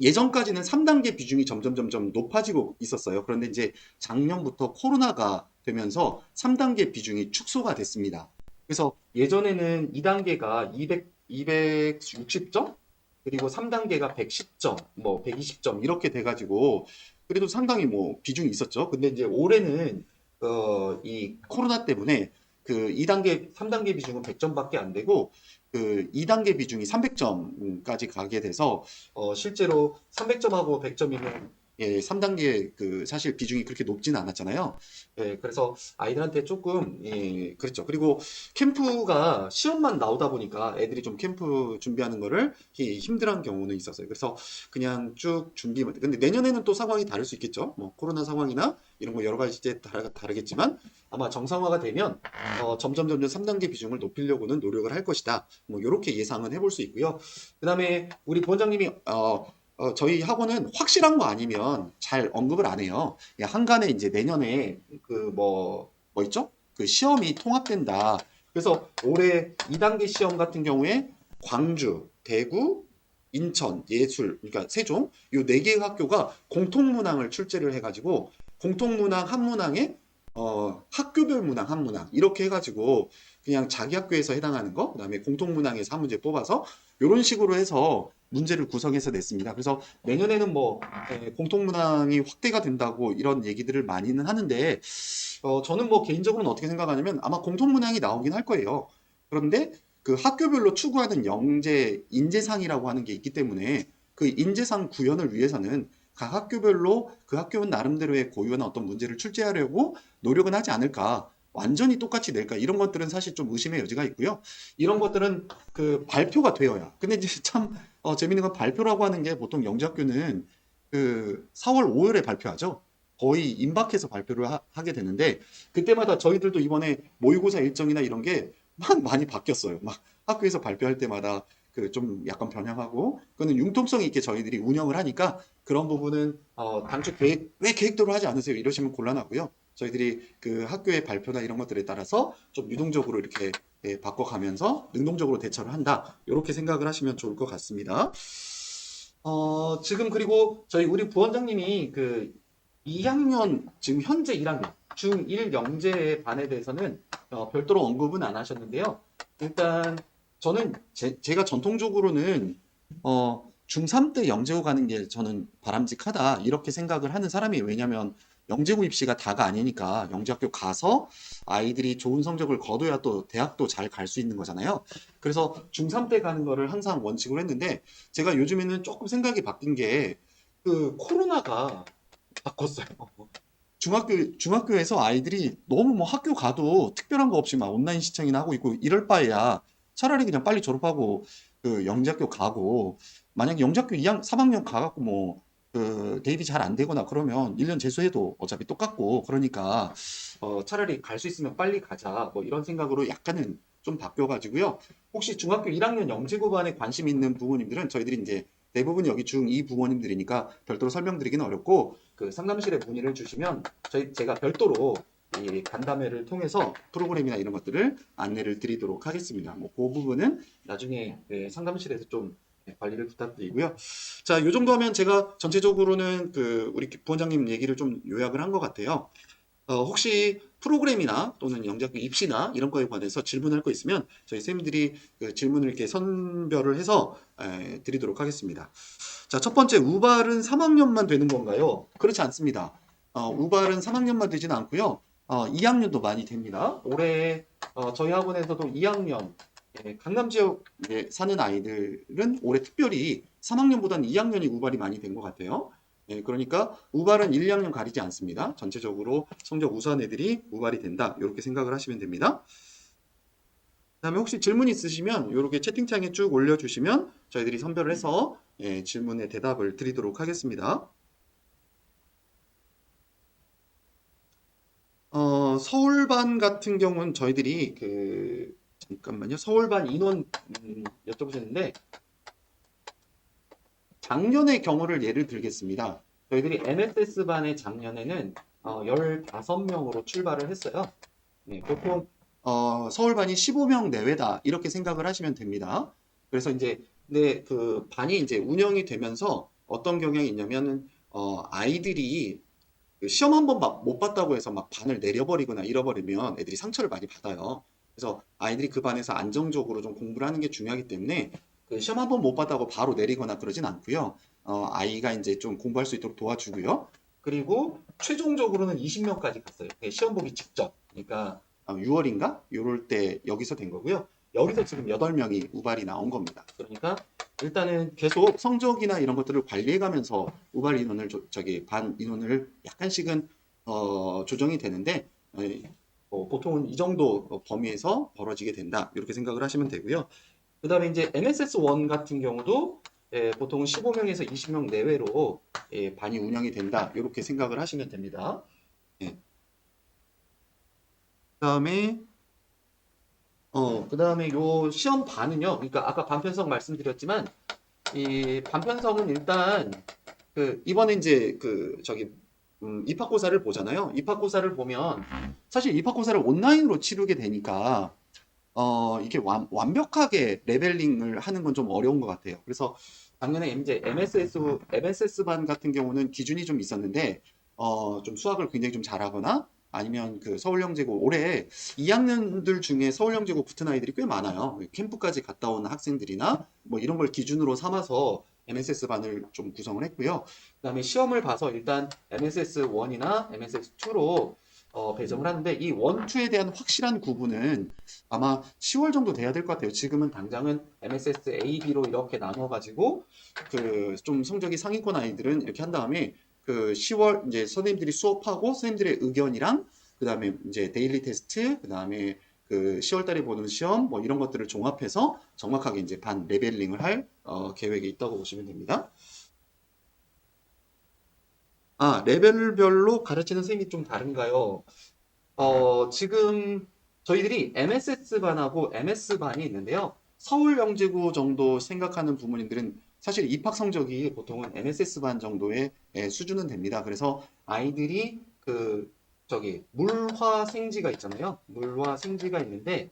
예전까지는 3단계 비중이 점점 높아지고 있었어요. 그런데 이제 작년부터 코로나가 되면서 3단계 비중이 축소가 됐습니다. 그래서 예전에는 2단계가 260점, 그리고 3단계가 110점, 뭐 120점 이렇게 돼가지고 그래도 상당히 뭐 비중이 있었죠. 근데 이제 올해는 이 코로나 때문에 그 2단계, 3단계 비중은 100점밖에 안 되고 그 2단계 비중이 300점까지 가게 돼서 실제로 300점하고 100점이면 3단계 그 사실 비중이 그렇게 높지는 않았잖아요. 그래서 아이들한테 조금 그렇죠. 그리고 캠프가 시험만 나오다 보니까 애들이 좀 캠프 준비하는 거를 힘들어하는 경우는 있었어요. 그래서 그냥 쭉 준비만. 근데 내년에는 또 상황이 다를 수 있겠죠. 뭐 코로나 상황이나 이런 거 여러 가지 다르겠지만 아마 정상화가 되면 점점 3단계 비중을 높이려고는 노력을 할 것이다. 뭐 이렇게 예상은 해볼 수 있고요. 그다음에 우리 부원장님이 저희 학원은 확실한 거 아니면 잘 언급을 안 해요. 한간에 이제 내년에 뭐 있죠? 그 시험이 통합된다. 그래서 올해 2단계 시험 같은 경우에 광주, 대구, 인천, 예술, 그러니까 세종 요 네 개의 학교가 공통문항을 출제를 해가지고 공통문항 한 문항에 학교별 문항 한 문항 이렇게 해가지고 그냥 자기 학교에서 해당하는 거, 그다음에 공통문항에서 한 문제 뽑아서 이런 식으로 해서 문제를 구성해서 냈습니다. 그래서 내년에는 뭐 공통문항이 확대가 된다고 이런 얘기들을 많이는 하는데 저는 뭐 개인적으로는 어떻게 생각하냐면 아마 공통문항이 나오긴 할 거예요. 그런데 그 학교별로 추구하는 영재 인재상이라고 하는 게 있기 때문에 그 인재상 구현을 위해서는 각 학교별로 그 학교 나름대로의 고유한 어떤 문제를 출제하려고 노력은 하지 않을까. 완전히 똑같이 낼까 이런 것들은 사실 좀 의심의 여지가 있고요. 이런 것들은 그 발표가 되어야. 근데 이제 참 재밌는 건 발표라고 하는 게 보통 영재학교는 그 4월 5일에 발표하죠. 거의 임박해서 발표를 하게 되는데 그때마다 저희들도 이번에 모의고사 일정이나 이런 게 막 많이 바뀌었어요. 막 학교에서 발표할 때마다 그 좀 약간 변형하고 그거는 융통성 있게 저희들이 운영을 하니까 그런 부분은 당초 왜 계획대로 하지 않으세요? 이러시면 곤란하고요. 저희들이 그 학교의 발표나 이런 것들에 따라서 좀 유동적으로 이렇게 바꿔가면서 능동적으로 대처를 한다. 이렇게 생각을 하시면 좋을 것 같습니다. 지금 그리고 저희 우리 부원장님이 그 2학년 지금 현재 1학년 중1 영재 반에 대해서는 별도로 언급은 안 하셨는데요. 일단 저는 제가 전통적으로는 중3 때 영재고 가는 게 저는 바람직하다 이렇게 생각을 하는 사람이에요. 왜냐하면 영재고 입시가 다가 아니니까 영재학교 가서 아이들이 좋은 성적을 거둬야 또 대학도 잘 갈 수 있는 거잖아요. 그래서 중3 때 가는 거를 항상 원칙으로 했는데 제가 요즘에는 조금 생각이 바뀐 게 그 코로나가 바꿨어요. 중학교에서 아이들이 너무 뭐 학교 가도 특별한 거 없이 막 온라인 시청이나 하고 있고 이럴 바에야 차라리 그냥 빨리 졸업하고 그 영재학교 가고 만약에 영재학교 3학년 가갖고 뭐 그 대입이 잘 안 되거나 그러면 1년 재수해도 어차피 똑같고 그러니까 차라리 갈 수 있으면 빨리 가자 뭐 이런 생각으로 약간은 좀 바뀌어가지고요. 혹시 중학교 1학년 영재고반에 관심 있는 부모님들은 저희들이 이제 대부분 여기 중2 부모님들이니까 별도로 설명드리기는 어렵고 그 상담실에 문의를 주시면 제가 별도로 이 간담회를 통해서 프로그램이나 이런 것들을 안내를 드리도록 하겠습니다. 뭐 그 부분은 나중에 상담실에서 좀 관리를 부탁드리고요. 자, 이 정도 하면 제가 전체적으로는 그 우리 부원장님 얘기를 좀 요약을 한 것 같아요. 혹시 프로그램이나 또는 영재학교 입시나 이런 거에 관해서 질문할 거 있으면 저희 쌤들이 그 질문을 이렇게 선별을 해서 드리도록 하겠습니다. 자, 첫 번째, 우발은 3학년만 되는 건가요? 그렇지 않습니다. 우발은 3학년만 되지는 않고요. 2학년도 많이 됩니다. 올해 저희 학원에서도 2학년 강남 지역에 사는 아이들은 올해 특별히 3학년보다는 2학년이 우발이 많이 된 것 같아요. 그러니까 우발은 1, 2학년 가리지 않습니다. 전체적으로 성적 우수한 애들이 우발이 된다. 이렇게 생각을 하시면 됩니다. 그다음에 혹시 질문 있으시면 이렇게 채팅창에 쭉 올려주시면 저희들이 선별을 해서 질문에 대답을 드리도록 하겠습니다. 서울반 같은 경우는 저희들이 잠깐만요. 서울반 인원 여쭤보셨는데 작년의 경우를 예를 들겠습니다. 저희들이 MSS반의 작년에는 15명으로 출발을 했어요. 네, 보통 서울반이 15명 내외다 이렇게 생각을 하시면 됩니다. 그래서 이제 그 반이 이제 운영이 되면서 어떤 경향이 있냐면은 아이들이 그 시험 한 번 못 봤다고 해서 막 반을 내려버리거나 잃어버리면 애들이 상처를 많이 받아요. 그래서 아이들이 그 반에서 안정적으로 좀 공부를 하는 게 중요하기 때문에 그 시험 한 번 못 봤다고 바로 내리거나 그러진 않고요. 아이가 이제 좀 공부할 수 있도록 도와주고요. 그리고 최종적으로는 20명까지 갔어요. 시험 보기 직전. 그러니까 6월인가? 요럴 때 여기서 된 거고요. 여기서 지금 8명이 우발이 나온 겁니다. 그러니까 일단은 계속 성적이나 이런 것들을 관리해가면서 우발 인원을 반 인원을 약간씩은 조정이 되는데 보통은 이 정도 범위에서 벌어지게 된다. 이렇게 생각을 하시면 되고요. 그 다음에 이제 MSS1 같은 경우도 보통은 15명에서 20명 내외로 반이 운영이 된다. 이렇게 생각을 하시면 됩니다. 그다음에 그다음에 요 시험 반은요. 그러니까 아까 반편성 말씀드렸지만 이 반편성은 일단 이번에 이제 입학고사를 보잖아요. 입학고사를 보면 사실 입학고사를 온라인으로 치르게 되니까 이게 완벽하게 레벨링을 하는 건 좀 어려운 것 같아요. 그래서 작년에 이제 MSS 반 같은 경우는 기준이 좀 있었는데 좀 수학을 굉장히 좀 잘하거나 아니면 그 서울영재고 올해 2학년들 중에 서울영재고 붙은 아이들이 꽤 많아요. 캠프까지 갔다 온 학생들이나 뭐 이런 걸 기준으로 삼아서 MSS 반을 좀 구성을 했고요. 그다음에 시험을 봐서 일단 MSS 1이나 MSS 2로 배정을 하는데 이 1, 2에 대한 확실한 구분은 아마 10월 정도 돼야 될 것 같아요. 지금은 당장은 MSS A, B로 이렇게 나눠가지고 그 좀 성적이 상위권 아이들은 이렇게 한 다음에 그 10월 이제 선생님들이 수업하고 선생님들의 의견이랑 그다음에 이제 데일리 테스트 그다음에 그 10월 달에 보는 시험 뭐 이런 것들을 종합해서 정확하게 이제 반 레벨링을 할 계획이 있다고 보시면 됩니다. 아, 레벨별로 가르치는 선생님이 좀 다른가요? 지금 저희들이 MSS 반하고 MS 반이 있는데요. 서울영재고 정도 생각하는 부모님들은 사실 입학 성적이 보통은 MSS 반 정도의 수준은 됩니다. 그래서 아이들이 그 저기 물화생지가 있잖아요. 물화생지가 있는데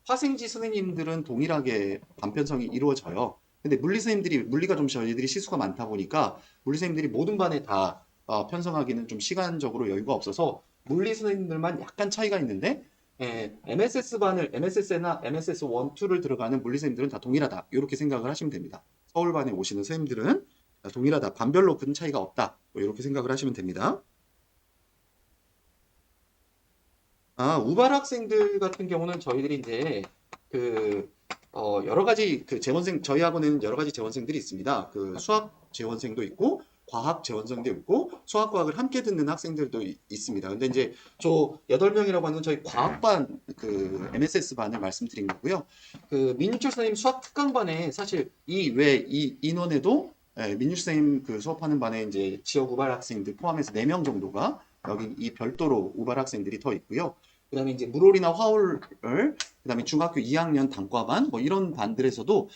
화생지 선생님들은 동일하게 반편성이 이루어져요. 근데 물리 선생님들이 물리가 좀 저희들이 시수가 많다 보니까 물리 선생님들이 모든 반에 다 편성하기는 좀 시간적으로 여유가 없어서 물리 선생님들만 약간 차이가 있는데 MSS 반을 MSS나 MSS 1, 2를 들어가는 물리 선생님들은 다 동일하다. 이렇게 생각을 하시면 됩니다. 서울반에 오시는 선생님들은 다 동일하다. 반별로 큰 차이가 없다. 뭐 이렇게 생각을 하시면 됩니다. 우발 학생들 같은 경우는 저희들이 이제 그 여러 가지 그 재원생 저희 학원에는 여러 가지 재원생들이 있습니다. 그 수학 재원생도 있고 과학 재원생도 있고 수학 과학을 함께 듣는 학생들도 있습니다. 근데 이제 저 8명이라고 하는 저희 과학반 그 MSS 반을 말씀드린 거고요. 그 민유철 선생님 수학 특강반에 사실 이 인원에도 민유철 선생님 그 수업하는 반에 이제 지역 우발 학생들 포함해서 4명 정도가 여기 이 별도로 우발 학생들이 더 있고요. 그다음에 이제 물올이나 화올을 그다음에 중학교 2학년 단과반 뭐 이런 반들에서도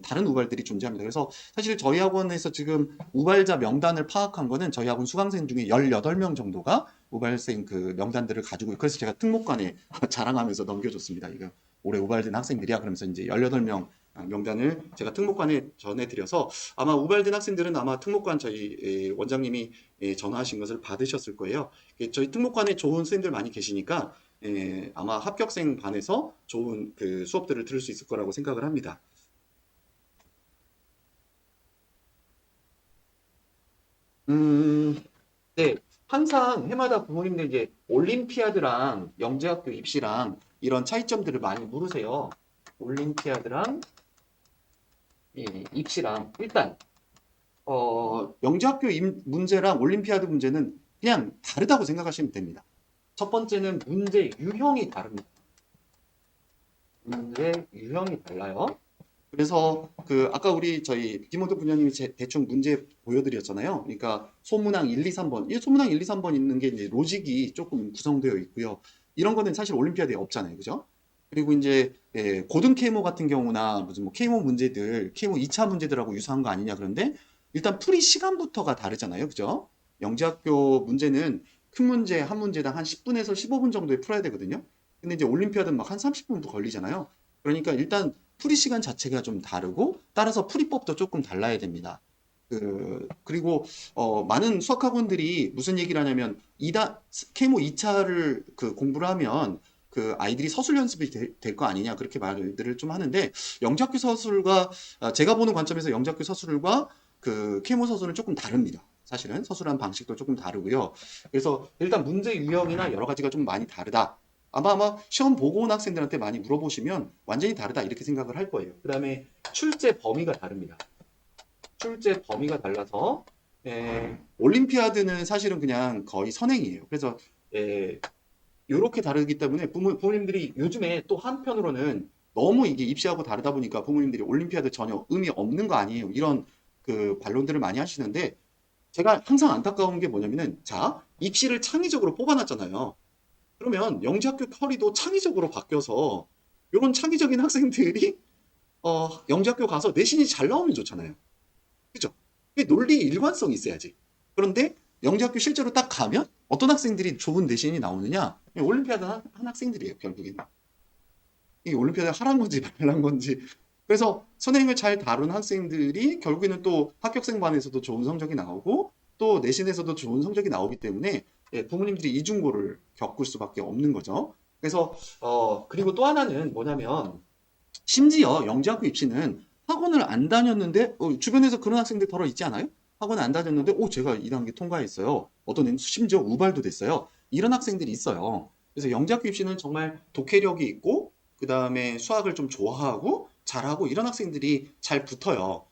다른 우발들이 존재합니다. 그래서 사실 저희 학원에서 지금 우발자 명단을 파악한 거는 저희 학원 수강생 중에 18명 정도가 우발생 그 명단들을 가지고 그래서 제가 특목관에 자랑하면서 넘겨줬습니다. 이거 올해 우발된 학생들이야 그러면서 이제 18명 명단을 제가 특목관에 전해드려서 아마 우발된 학생들은 아마 특목관 저희 원장님이 전화하신 것을 받으셨을 거예요. 저희 특목관에 좋은 선생님들 많이 계시니까 아마 합격생 반에서 좋은 그 수업들을 들을 수 있을 거라고 생각을 합니다. 네. 항상 해마다 부모님들 이제 올림피아드랑 영재학교 입시랑 이런 차이점들을 많이 물으세요. 올림피아드랑 입시랑 일단 영재학교 문제랑 올림피아드 문제는 그냥 다르다고 생각하시면 됩니다. 첫 번째는 문제 유형이 다릅니다. 문제 유형이 달라요. 그래서 그 아까 우리 저희 김호도 부장님이 대충 문제 보여드렸잖아요. 그러니까 소문항 1, 2, 3번. 이 소문항 1, 2, 3번 있는 게 이제 로직이 조금 구성되어 있고요. 이런 거는 사실 올림피아드에 없잖아요. 그죠? 그리고 이제 고등 케이모 같은 경우나 무슨 뭐 케이모 문제들, 케이모 2차 문제들하고 유사한 거 아니냐 그런데 일단 풀이 시간부터가 다르잖아요. 그죠? 영재학교 문제는 큰 문제 한 문제당 한 10분에서 15분 정도에 풀어야 되거든요. 근데 이제 올림피아드는 막 한 30분도 걸리잖아요. 그러니까 일단 풀이 시간 자체가 좀 다르고 따라서 풀이법도 조금 달라야 됩니다. 그리고 많은 수학학원들이 무슨 얘기를 하냐면 케이모 2차를 그 공부를 하면 그 아이들이 서술 연습이 될 거 아니냐 그렇게 말들을 좀 하는데 영재학교 서술과 제가 보는 관점에서 영재학교 서술과 그 케이모 서술은 조금 다릅니다. 사실은 서술하는 방식도 조금 다르고요. 그래서 일단 문제 유형이나 여러 가지가 좀 많이 다르다. 아마 시험 보고 온 학생들한테 많이 물어보시면 완전히 다르다 이렇게 생각을 할 거예요. 그 다음에 출제 범위가 다릅니다. 출제 범위가 달라서 올림피아드는 사실은 그냥 거의 선행이에요. 그래서 이렇게 다르기 때문에 부모님들이 요즘에 또 한편으로는 너무 이게 입시하고 다르다 보니까 부모님들이 올림피아드 전혀 의미 없는 거 아니에요. 이런 그 반론들을 많이 하시는데 제가 항상 안타까운 게 뭐냐면은 자 입시를 창의적으로 뽑아놨잖아요. 그러면 영재학교 커리도 창의적으로 바뀌어서 이런 창의적인 학생들이 영재학교 가서 내신이 잘 나오면 좋잖아요. 그죠? 논리 일관성이 있어야지. 그런데 영재학교 실제로 딱 가면 어떤 학생들이 좋은 내신이 나오느냐? 올림피아드 한 학생들이에요, 결국에는. 이게 올림피아드 하란 건지 말란 건지. 그래서 선행을 잘 다룬 학생들이 결국에는 또 합격생반에서도 좋은 성적이 나오고 또 내신에서도 좋은 성적이 나오기 때문에 부모님들이 이중고를 겪을 수밖에 없는 거죠. 그래서 그리고 또 하나는 뭐냐면 심지어 영재학교 입시는 학원을 안 다녔는데 주변에서 그런 학생들 더러 있지 않아요? 학원을 안 다녔는데 제가 2단계 통과했어요. 어떤 애는 심지어 우발도 됐어요. 이런 학생들이 있어요. 그래서 영재학교 입시는 정말 독해력이 있고 그 다음에 수학을 좀 좋아하고 잘하고 이런 학생들이 잘 붙어요.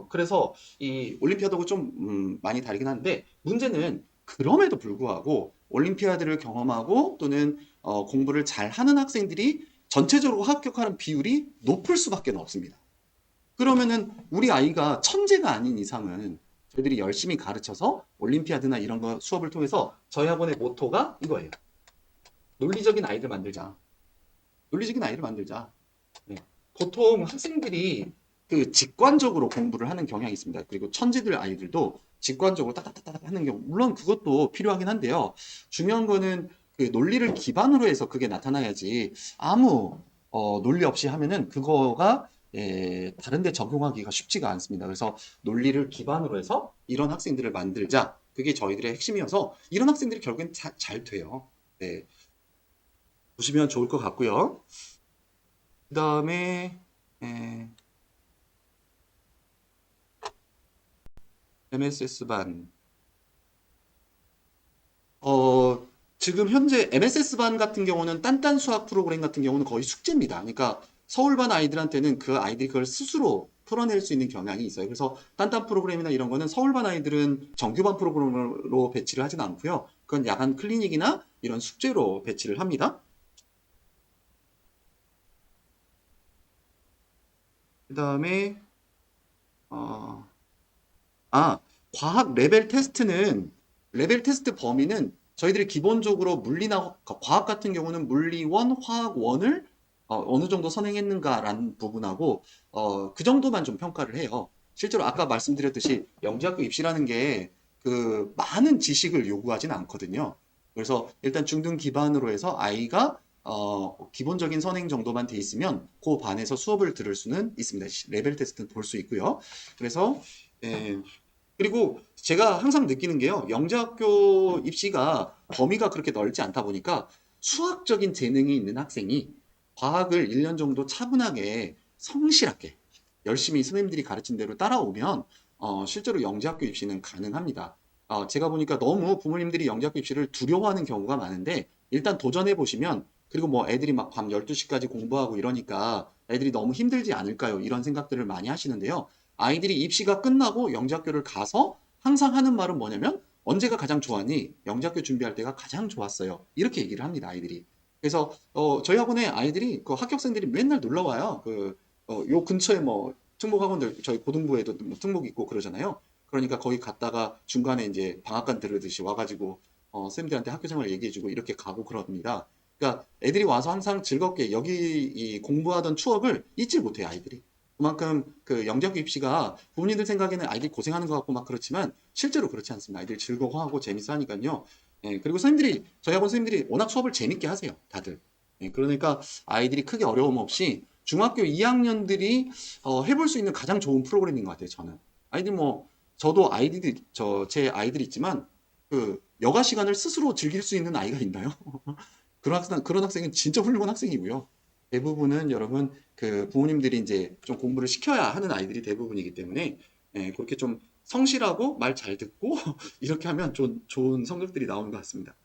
그래서 이 올림피아드하고 좀 많이 다르긴 한데 문제는 그럼에도 불구하고 올림피아드를 경험하고 또는 공부를 잘하는 학생들이 전체적으로 합격하는 비율이 높을 수밖에 없습니다. 그러면은 우리 아이가 천재가 아닌 이상은 저희들이 열심히 가르쳐서 올림피아드나 이런 거 수업을 통해서 저희 학원의 모토가 이거예요. 논리적인 아이를 만들자. 논리적인 아이를 만들자. 네. 보통 학생들이 그 직관적으로 공부를 하는 경향이 있습니다. 그리고 천재들 아이들도 직관적으로 따닥따닥 하는 경우, 물론 그것도 필요하긴 한데요. 중요한 거는 그 논리를 기반으로 해서 그게 나타나야지 아무 논리 없이 하면은 그거가 다른 데 적용하기가 쉽지가 않습니다. 그래서 논리를 기반으로 해서 이런 학생들을 만들자. 그게 저희들의 핵심이어서 이런 학생들이 결국엔 잘 돼요. 네. 보시면 좋을 것 같고요. 그 다음에 MSS반 지금 현재 MSS반 같은 경우는 딴딴 수학 프로그램 같은 경우는 거의 숙제입니다. 그러니까 서울반 아이들한테는 그 아이들이 그걸 스스로 풀어낼 수 있는 경향이 있어요. 그래서 딴딴 프로그램이나 이런 거는 서울반 아이들은 정규반 프로그램으로 배치를 하진 않고요. 그건 야간 클리닉이나 이런 숙제로 배치를 합니다. 그 다음에 과학 레벨 테스트 범위는 저희들이 기본적으로 물리나 과학 같은 경우는 물리 1, 화학 1을 어느 정도 선행했는가라는 부분하고 그 정도만 좀 평가를 해요. 실제로 아까 말씀드렸듯이 영재학교 입시라는 게 그 많은 지식을 요구하진 않거든요. 그래서 일단 중등 기반으로 해서 아이가 기본적인 선행 정도만 돼 있으면 그 반에서 수업을 들을 수는 있습니다. 레벨 테스트는 볼 수 있고요. 그래서 그리고 제가 항상 느끼는 게요. 영재학교 입시가 범위가 그렇게 넓지 않다 보니까 수학적인 재능이 있는 학생이 과학을 1년 정도 차분하게 성실하게 열심히 선생님들이 가르친 대로 따라오면 실제로 영재학교 입시는 가능합니다. 제가 보니까 너무 부모님들이 영재학교 입시를 두려워하는 경우가 많은데 일단 도전해 보시면 그리고 뭐 애들이 막 밤 12시까지 공부하고 이러니까 애들이 너무 힘들지 않을까요? 이런 생각들을 많이 하시는데요. 아이들이 입시가 끝나고 영재학교를 가서 항상 하는 말은 뭐냐면 언제가 가장 좋았니? 영재학교 준비할 때가 가장 좋았어요. 이렇게 얘기를 합니다, 아이들이. 그래서 저희 학원에 아이들이 그 합격생들이 맨날 놀러 와요. 요 근처에 뭐 특목학원들 저희 고등부에도 뭐 특목 있고 그러잖아요. 그러니까 거기 갔다가 중간에 이제 방앗간 들으듯이 와가지고 쌤들한테 학교생활 얘기해주고 이렇게 가고 그럽니다. 그러니까 애들이 와서 항상 즐겁게 여기 이 공부하던 추억을 잊지 못해요, 아이들이. 그만큼 그 영재학교 입시가 부모님들 생각에는 아이들이 고생하는 것 같고 막 그렇지만 실제로 그렇지 않습니다. 아이들이 즐거워하고 재밌어 하니까요. 그리고 선생님들이 저희 학원 선생님들이 워낙 수업을 재밌게 하세요, 다들. 그러니까 아이들이 크게 어려움 없이 중학교 2학년들이 해볼 수 있는 가장 좋은 프로그램인 것 같아요, 저는. 아이들 뭐 저도 제 아이들이 있지만 그 여가 시간을 스스로 즐길 수 있는 아이가 있나요? 그런 학생은 진짜 훌륭한 학생이고요. 대부분은 여러분 그 부모님들이 이제 좀 공부를 시켜야 하는 아이들이 대부분이기 때문에 그렇게 좀 성실하고 말 잘 듣고 이렇게 하면 좀 좋은 성적들이 나오는 것 같습니다.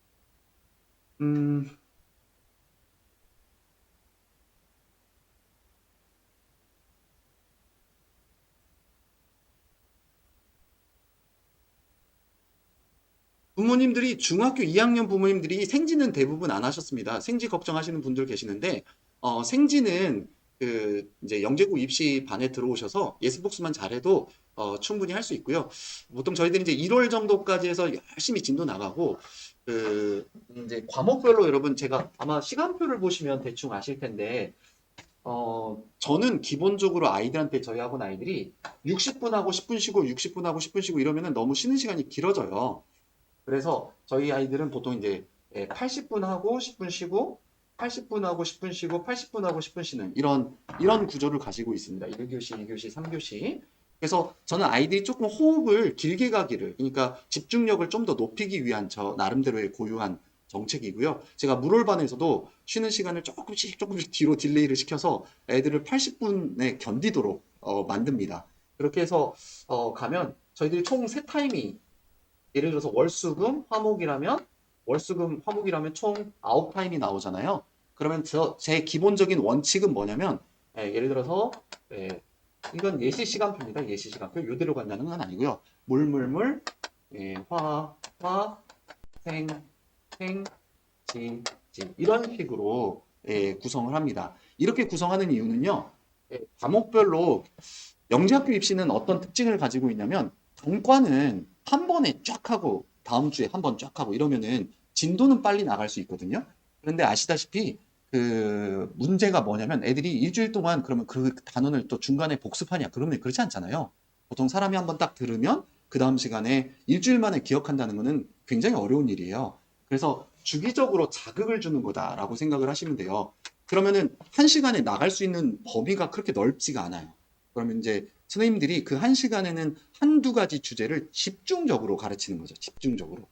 부모님들이 중학교 2학년 부모님들이 생지는 대부분 안 하셨습니다. 생지 걱정하시는 분들 계시는데 생지는 그 이제 영재고 입시 반에 들어오셔서 예습 복습만 잘해도 충분히 할 수 있고요. 보통 저희들이 이제 1월 정도까지 해서 열심히 진도 나가고 그 이제 과목별로 여러분 제가 아마 시간표를 보시면 대충 아실 텐데 저는 기본적으로 아이들한테 저희 학원 아이들이 60분 하고 10분 쉬고 60분 하고 10분 쉬고 이러면은 너무 쉬는 시간이 길어져요. 그래서 저희 아이들은 보통 이제 80분 하고 10분 쉬고 80분 하고 10분 쉬고 80분 하고 10분 쉬는 이런 구조를 가지고 있습니다. 1교시, 2교시, 3교시. 그래서 저는 아이들이 조금 호흡을 길게 가기를, 그러니까 집중력을 좀 더 높이기 위한 저 나름대로의 고유한 정책이고요. 제가 물올반에서도 쉬는 시간을 조금씩 뒤로 딜레이를 시켜서 애들을 80분에 견디도록 만듭니다. 그렇게 해서 가면 저희들이 총 세 타임이, 예를 들어서 월수금 화목이라면 총 9타임이 나오잖아요. 그러면 제 기본적인 원칙은 뭐냐면, 예를 들어서 이건 예시 시간표입니다. 예시 시간표. 요대로 간다는 건 아니고요. 물, 화, 생, 지 이런 식으로 구성을 합니다. 이렇게 구성하는 이유는요. 과목별로 영재학교 입시는 어떤 특징을 가지고 있냐면, 전과는 한 번에 쫙 하고 다음 주에 한 번 쫙 하고 이러면은 진도는 빨리 나갈 수 있거든요. 그런데 아시다시피 그 문제가 뭐냐면, 애들이 일주일 동안 그러면 그 단원을 또 중간에 복습하냐 그러면 그렇지 않잖아요. 보통 사람이 한 번 딱 들으면 그 다음 시간에 일주일 만에 기억한다는 거는 굉장히 어려운 일이에요. 그래서 주기적으로 자극을 주는 거다라고 생각을 하시면 돼요. 그러면은 한 시간에 나갈 수 있는 범위가 그렇게 넓지가 않아요. 그러면 이제 선생님들이 그 한 시간에는 한두 가지 주제를 집중적으로 가르치는 거죠. 집중적으로.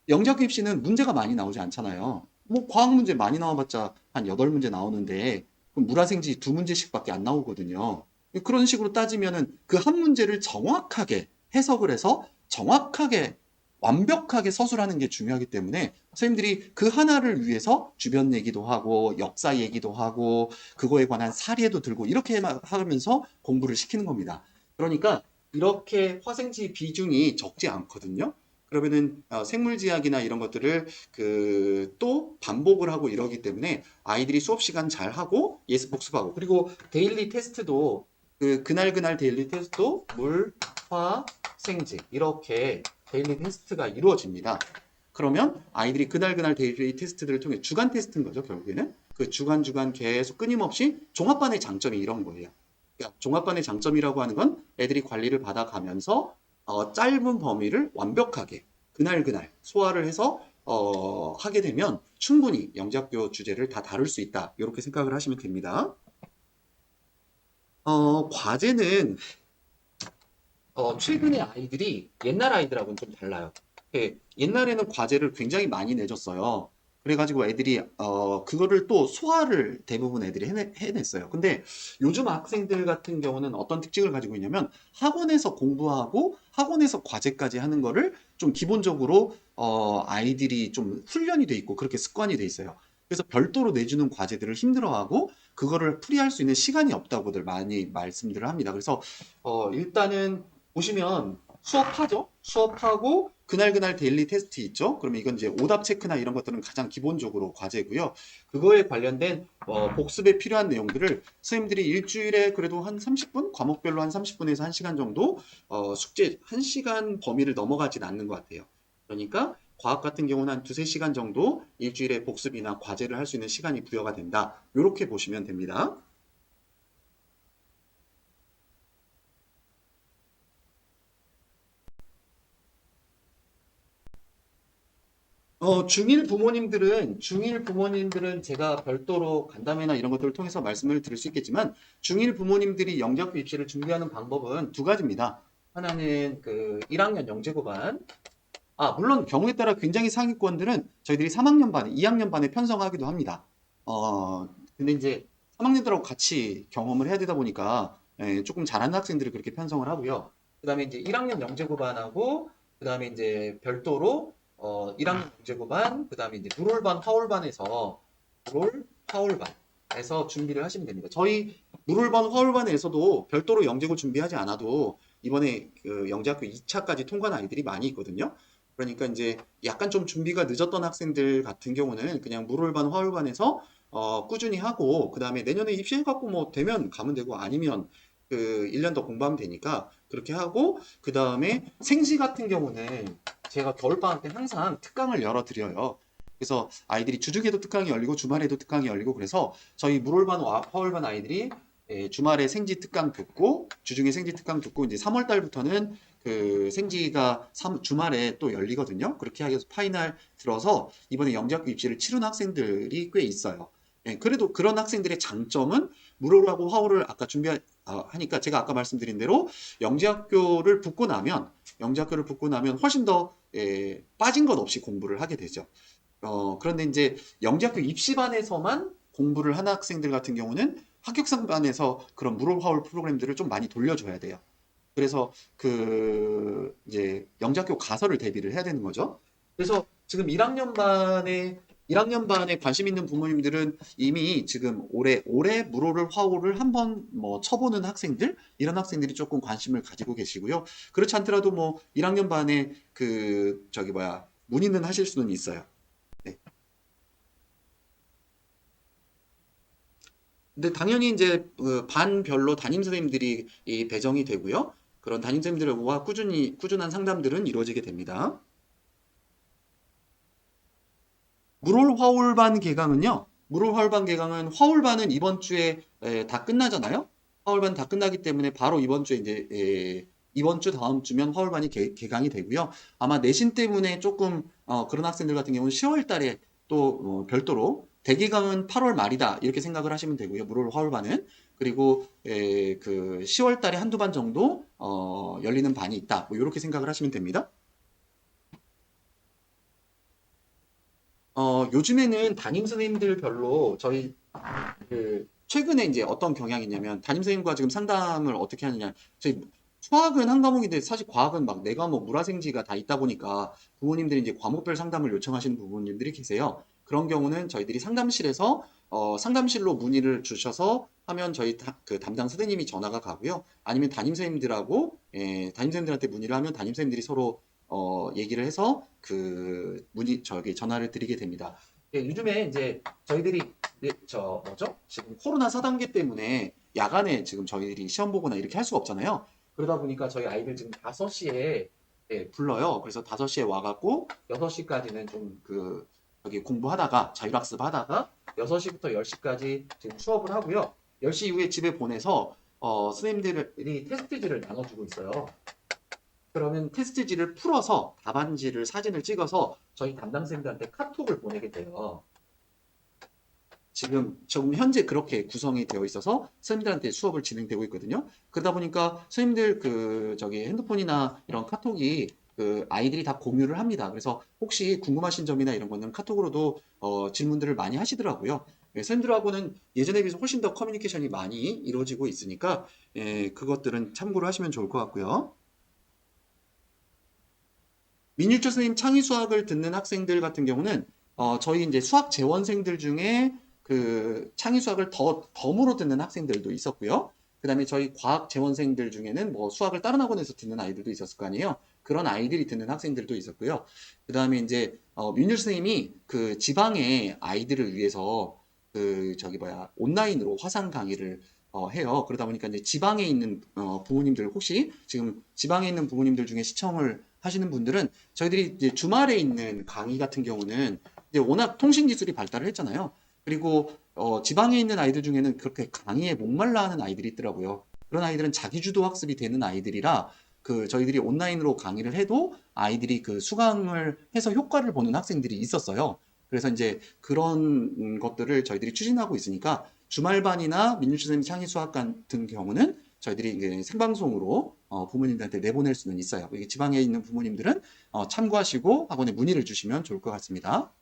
영재학교 입시는 문제가 많이 나오지 않잖아요. 뭐 과학 문제 많이 나와봤자 한 8문제 나오는데 그럼 물화생지 2문제씩밖에 안 나오거든요. 그런 식으로 따지면은 그 한 문제를 정확하게 해석을 해서 정확하게 완벽하게 서술하는 게 중요하기 때문에 선생님들이 그 하나를 위해서 주변 얘기도 하고 역사 얘기도 하고 그거에 관한 사례도 들고 이렇게 하면서 공부를 시키는 겁니다. 그러니까 이렇게 화생지 비중이 적지 않거든요. 그러면은 생물지학이나 이런 것들을 또 반복을 하고 이러기 때문에 아이들이 수업 시간 잘 하고 예습 복습하고, 그리고 데일리 테스트도 그날 데일리 테스트도 물, 화, 생지 이렇게 데일리 테스트가 이루어집니다. 그러면 아이들이 그날 데일리 테스트들을 통해 주간 테스트인 거죠. 결국에는 그 주간 계속 끊임없이 종합반의 장점이 이런 거예요. 그러니까 종합반의 장점이라고 하는 건 애들이 관리를 받아가면서 짧은 범위를 완벽하게 그날 소화를 해서 하게 되면 충분히 영재학교 주제를 다 다룰 수 있다. 이렇게 생각을 하시면 됩니다. 과제는 최근에 아이들이 옛날 아이들하고는 좀 달라요. 옛날에는 과제를 굉장히 많이 내줬어요. 그래가지고 애들이 그거를 또 소화를 대부분 애들이 해냈어요. 근데 요즘 학생들 같은 경우는 어떤 특징을 가지고 있냐면, 학원에서 공부하고 학원에서 과제까지 하는 거를 좀 기본적으로 아이들이 좀 훈련이 돼 있고 그렇게 습관이 돼 있어요. 그래서 별도로 내주는 과제들을 힘들어하고 그거를 풀이할 수 있는 시간이 없다고들 많이 말씀들을 합니다. 그래서 일단은 보시면 수업하죠? 수업하고 그날 데일리 테스트 있죠? 그러면 이건 이제 오답 체크나 이런 것들은 가장 기본적으로 과제고요. 그거에 관련된 복습에 필요한 내용들을 선생님들이 일주일에 그래도 한 30분? 과목별로 한 30분에서 1시간 정도 숙제 1시간 범위를 넘어가진 않는 것 같아요. 그러니까 과학 같은 경우는 한 2-3시간 정도 일주일에 복습이나 과제를 할 수 있는 시간이 부여가 된다. 이렇게 보시면 됩니다. 중일 부모님들은 제가 별도로 간담회나 이런 것들을 통해서 말씀을 드릴 수 있겠지만, 중일 부모님들이 영재학교 입시를 준비하는 방법은 두 가지입니다. 하나는 1학년 영재고반, 물론 경우에 따라 굉장히 상위권들은 저희들이 3학년 반에, 2학년 반에 편성하기도 합니다. 근데 이제 3학년들하고 같이 경험을 해야 되다 보니까 조금 잘하는 학생들을 그렇게 편성을 하고요. 그 다음에 이제 1학년 영재고반하고, 그 다음에 이제 별도로 1학년 영재고반, 그 다음에 이제 물올반, 화올반에서 준비를 하시면 됩니다. 저희 물올반, 화올반에서도 별도로 영재고 준비하지 않아도 이번에 영재학교 2차까지 통과한 아이들이 많이 있거든요. 그러니까 이제 약간 좀 준비가 늦었던 학생들 같은 경우는 그냥 물올반, 화올반에서 꾸준히 하고, 그 다음에 내년에 입시해갖고 뭐 되면 가면 되고, 아니면 1년 더 공부하면 되니까 그렇게 하고, 그 다음에 생시 같은 경우는 제가 겨울방학 때 항상 특강을 열어드려요. 그래서 아이들이 주중에도 특강이 열리고 주말에도 특강이 열리고, 그래서 저희 물올반, 화올반 아이들이 주말에 생지 특강 듣고 주중에 생지 특강 듣고, 이제 3월 달부터는 생지가 주말에 또 열리거든요. 그렇게 해서 파이널 들어서 이번에 영재학교 입시를 치른 학생들이 꽤 있어요. 예, 그래도 그런 학생들의 장점은 물오라고 화오를 아까 하니까 제가 아까 말씀드린 대로 영재학교를 붙고 나면 훨씬 더 빠진 것 없이 공부를 하게 되죠. 그런데 이제 영재학교 입시반에서만 공부를 하는 학생들 같은 경우는 합격상반에서 그런 물올 화올 프로그램들을 좀 많이 돌려줘야 돼요. 그래서 이제 영재학교 가서를 대비를 해야 되는 거죠. 그래서 지금 1학년 반에 관심 있는 부모님들은 이미 지금 올해 물오를 화오를 한번 뭐 쳐보는 학생들, 이런 학생들이 조금 관심을 가지고 계시고요. 그렇지 않더라도 뭐 1학년 반에 문의는 하실 수는 있어요. 네. 근데 당연히 이제 반별로 담임 선생님들이 배정이 되고요. 그런 담임 선생님들과 꾸준한 상담들은 이루어지게 됩니다. 물올 화올반 개강은 화올반은 이번 주에 다 끝나잖아요. 화올반 다 끝나기 때문에 바로 이번 주에 이제 이번 주 다음 주면 화올반이 개강이 되고요. 아마 내신 때문에 조금 그런 학생들 같은 경우는 10월 달에 또 별도로 대개강은 8월 말이다 이렇게 생각을 하시면 되고요. 물올 화올반은 그리고 그 10월 달에 한두 반 정도 열리는 반이 있다. 뭐 이렇게 생각을 하시면 됩니다. 요즘에는 담임 선생님들 별로 저희 최근에 이제 어떤 경향이냐면 담임 선생님과 지금 상담을 어떻게 하느냐. 저희 수학은 한 과목인데 사실 과학은 막 네 과목 물화생지가 다 있다 보니까 부모님들이 이제 과목별 상담을 요청하시는 부모님들이 계세요. 그런 경우는 저희들이 상담실로 문의를 주셔서 하면 저희 그 담당 선생님이 전화가 가고요. 아니면 담임 선생님들한테 문의를 하면 담임 선생님들이 서로 얘기를 해서 전화를 드리게 됩니다. 예, 요즘에 이제 저희들이 지금 코로나 4단계 때문에 야간에 지금 저희들이 시험 보거나 이렇게 할 수가 없잖아요. 그러다 보니까 저희 아이들 지금 5시에 불러요. 그래서 5시에 와갖고 6시까지는 좀 여기 공부하다가 자율학습 하다가 6시부터 10시까지 지금 수업을 하고요. 10시 이후에 집에 보내서 선생님들이 테스트지를 나눠주고 있어요. 그러면 테스트지를 풀어서 답안지를 사진을 찍어서 저희 담당생들한테 카톡을 보내게 돼요. 지금 현재 그렇게 구성이 되어 있어서 선생님들한테 수업을 진행되고 있거든요. 그러다 보니까 선생님들 핸드폰이나 이런 카톡이 아이들이 다 공유를 합니다. 그래서 혹시 궁금하신 점이나 이런 거는 카톡으로도 질문들을 많이 하시더라고요. 선생님들하고는 예전에 비해서 훨씬 더 커뮤니케이션이 많이 이루어지고 있으니까 그것들은 참고를 하시면 좋을 것 같고요. 민율초 선생님 창의 수학을 듣는 학생들 같은 경우는 저희 이제 수학 재원생들 중에 창의 수학을 덤으로 듣는 학생들도 있었고요. 그 다음에 저희 과학 재원생들 중에는 뭐 수학을 다른 학원에서 듣는 아이들도 있었을 거 아니에요. 그런 아이들이 듣는 학생들도 있었고요. 그 다음에 이제 민율 선생님이 지방의 아이들을 위해서 온라인으로 화상 강의를 해요. 그러다 보니까 이제 지방에 있는 부모님들 혹시 지금 지방에 있는 부모님들 중에 시청을 하시는 분들은 저희들이 이제 주말에 있는 강의 같은 경우는 이제 워낙 통신 기술이 발달을 했잖아요. 그리고 지방에 있는 아이들 중에는 그렇게 강의에 목말라 하는 아이들이 있더라고요. 그런 아이들은 자기주도 학습이 되는 아이들이라 저희들이 온라인으로 강의를 해도 아이들이 수강을 해서 효과를 보는 학생들이 있었어요. 그래서 이제 그런 것들을 저희들이 추진하고 있으니까 주말반이나 민율 선생님 창의 수학 같은 경우는 저희들이 이제 생방송으로 부모님들한테 내보낼 수는 있어요. 여기 지방에 있는 부모님들은 참고하시고 학원에 문의를 주시면 좋을 것 같습니다.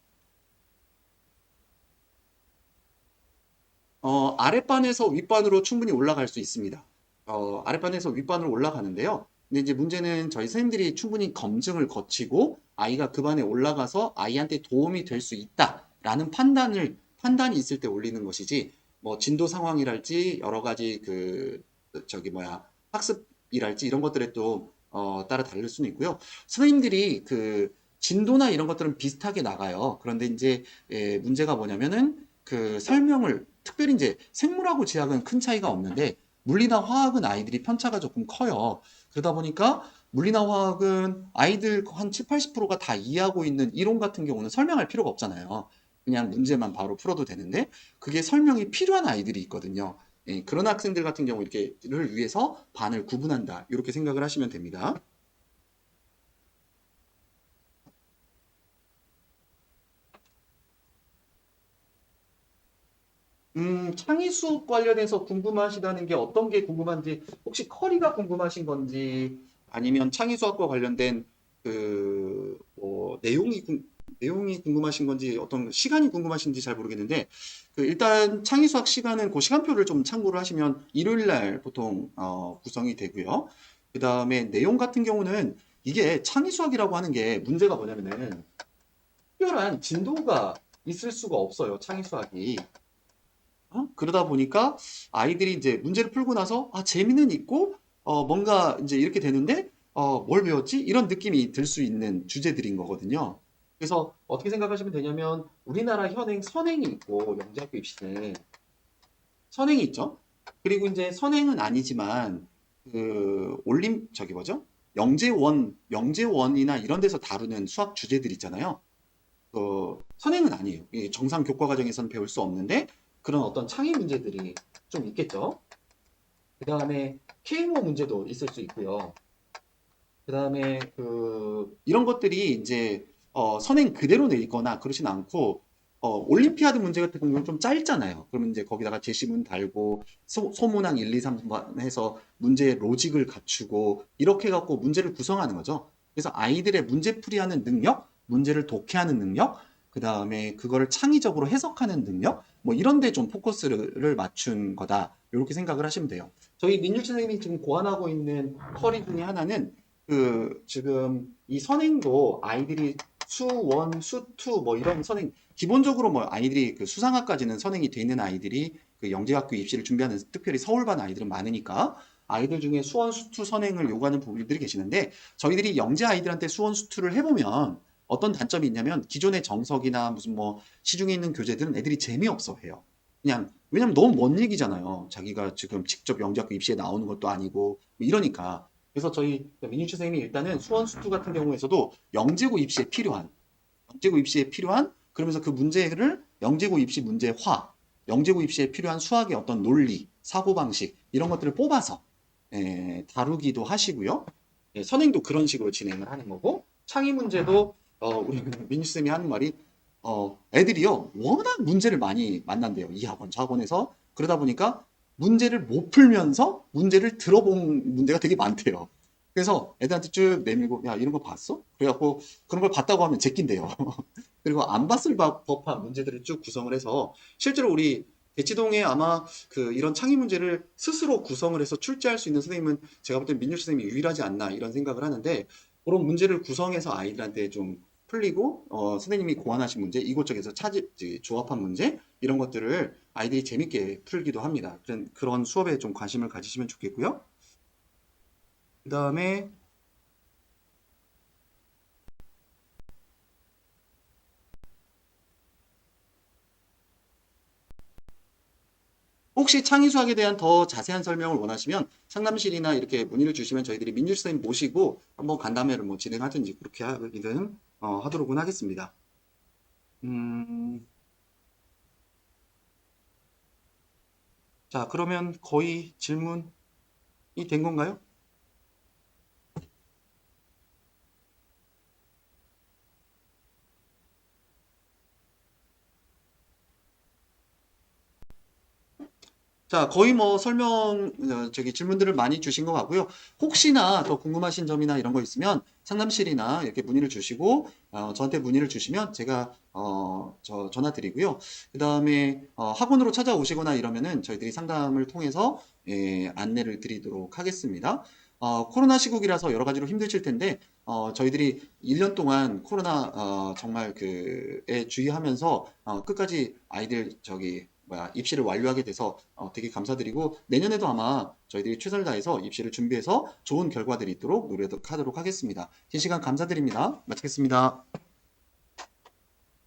아랫반에서 윗반으로 충분히 올라갈 수 있습니다. 아랫반에서 윗반으로 올라가는데요. 근데 이제 문제는 저희 선생님들이 충분히 검증을 거치고 아이가 그 반에 올라가서 아이한테 도움이 될 수 있다라는 판단이 있을 때 올리는 것이지, 뭐 진도 상황이랄지 여러 가지 학습이랄지 이런 것들에 또 따라 다를 수는 있고요. 선생님들이 진도나 이런 것들은 비슷하게 나가요. 그런데 이제 문제가 뭐냐면은 설명을 특별히 이제 생물하고 지학은 큰 차이가 없는데 물리나 화학은 아이들이 편차가 조금 커요. 그러다 보니까 물리나 화학은 아이들 한 7, 80%가 다 이해하고 있는 이론 같은 경우는 설명할 필요가 없잖아요. 그냥 문제만 바로 풀어도 되는데 그게 설명이 필요한 아이들이 있거든요. 그런 학생들 같은 경우 를 위해서 반을 구분한다. 이렇게 생각을 하시면 됩니다. 창의 수업 관련해서 궁금하시다는 게 어떤 게 궁금한지, 혹시 커리가 궁금하신 건지, 아니면 창의 수학과 관련된 내용이 궁금하신 건지, 어떤 시간이 궁금하신지 잘 모르겠는데, 일단 창의 수학 시간은 그 시간표를 좀 참고를 하시면 일요일 날 보통 구성이 되고요. 그 다음에 내용 같은 경우는 이게 창의 수학이라고 하는 게 문제가 뭐냐면은 특별한 진도가 있을 수가 없어요. 창의 수학이. 그러다 보니까 아이들이 이제 문제를 풀고 나서 재미는 있고 뭔가 이제 이렇게 되는데 뭘 배웠지? 이런 느낌이 들 수 있는 주제들인 거거든요. 그래서 어떻게 생각하시면 되냐면 우리나라 현행 선행이 있고 영재학교 입시는 선행이 있죠. 그리고 이제 선행은 아니지만 저기 뭐죠? 영재원이나 이런 데서 다루는 수학 주제들 있잖아요. 선행은 아니에요. 이 정상 교과 과정에서는 배울 수 없는데 그런 어떤 창의 문제들이 좀 있겠죠. 그 다음에 KMO 문제도 있을 수 있고요. 그 다음에 이런 것들이 이제 선행 그대로 내거나 그러진 않고 올림피아드 문제 같은 경우는 좀 짧잖아요. 그러면 이제 거기다가 제시문 달고 소문항 1, 2, 3번 해서 문제의 로직을 갖추고 이렇게 해갖고 문제를 구성하는 거죠. 그래서 아이들의 문제풀이하는 능력, 문제를 독해하는 능력, 그 다음에 그거를 창의적으로 해석하는 능력, 뭐 이런 데 좀 포커스를 맞춘 거다. 이렇게 생각을 하시면 돼요. 저희 민율 선생님이 지금 고안하고 있는 커리 중에 하나는 지금 이 선행도 아이들이 수1, 수2 뭐 이런 선행, 기본적으로 뭐 아이들이 수상학까지는 선행이 돼 있는 아이들이 영재학교 입시를 준비하는 특별히 서울반 아이들은 많으니까 아이들 중에 수원, 수2 선행을 요구하는 부모님들이 계시는데 저희들이 영재 아이들한테 수원, 수2를 해보면 어떤 단점이 있냐면 기존의 정석이나 무슨 뭐 시중에 있는 교재들은 애들이 재미없어 해요. 그냥 왜냐면 너무 먼 얘기잖아요. 자기가 지금 직접 영재학교 입시에 나오는 것도 아니고 뭐 이러니까. 그래서 저희 민유치 선생님이 일단은 수원, 수2 같은 경우에서도 영재고 입시에 필요한 그러면서 그 문제를 영재고 입시 문제화, 영재고 입시에 필요한 수학의 어떤 논리, 사고방식 이런 것들을 뽑아서 다루기도 하시고요. 선행도 그런 식으로 진행을 하는 거고 창의 문제도 우리 민유쌤이 하는 말이 애들이요 워낙 문제를 많이 만난대요. 이 학원 저 학원에서 그러다 보니까 문제를 못 풀면서 문제를 들어본 문제가 되게 많대요. 그래서 애들한테 쭉 내밀고 야 이런 거 봤어? 그래갖고 그런 걸 봤다고 하면 제낀대요. 그리고 안 봤을 법한 문제들을 쭉 구성을 해서 실제로 우리 대치동에 아마 이런 창의 문제를 스스로 구성을 해서 출제할 수 있는 선생님은 제가 볼 때 민율 선생님이 유일하지 않나 이런 생각을 하는데 그런 문제를 구성해서 아이들한테 좀 풀리고 선생님이 고안하신 문제 이곳저곳에서 조합한 문제 이런 것들을 아이들이 재밌게 풀기도 합니다. 그런 수업에 좀 관심을 가지시면 좋겠고요. 그 다음에 혹시 창의수학에 대한 더 자세한 설명을 원하시면 상담실이나 이렇게 문의를 주시면 저희들이 민율 선생님 모시고 한번 간담회를 뭐 진행하든지 그렇게 하기는 하도록은 하겠습니다. 자, 그러면 거의 질문이 된 건가요? 자, 거의 뭐 질문들을 많이 주신 것 같고요. 혹시나 더 궁금하신 점이나 이런 거 있으면 상담실이나 이렇게 문의를 주시고, 저한테 문의를 주시면 제가, 전화 드리고요. 그 다음에, 학원으로 찾아오시거나 이러면은 저희들이 상담을 통해서, 안내를 드리도록 하겠습니다. 코로나 시국이라서 여러 가지로 힘드실 텐데, 저희들이 1년 동안 코로나, 정말 주의하면서, 끝까지 아이들 입시를 완료하게 돼서 되게 감사드리고 내년에도 아마 저희들이 최선을 다해서 입시를 준비해서 좋은 결과들이 있도록 노력하도록 하겠습니다. 긴 시간 감사드립니다. 마치겠습니다.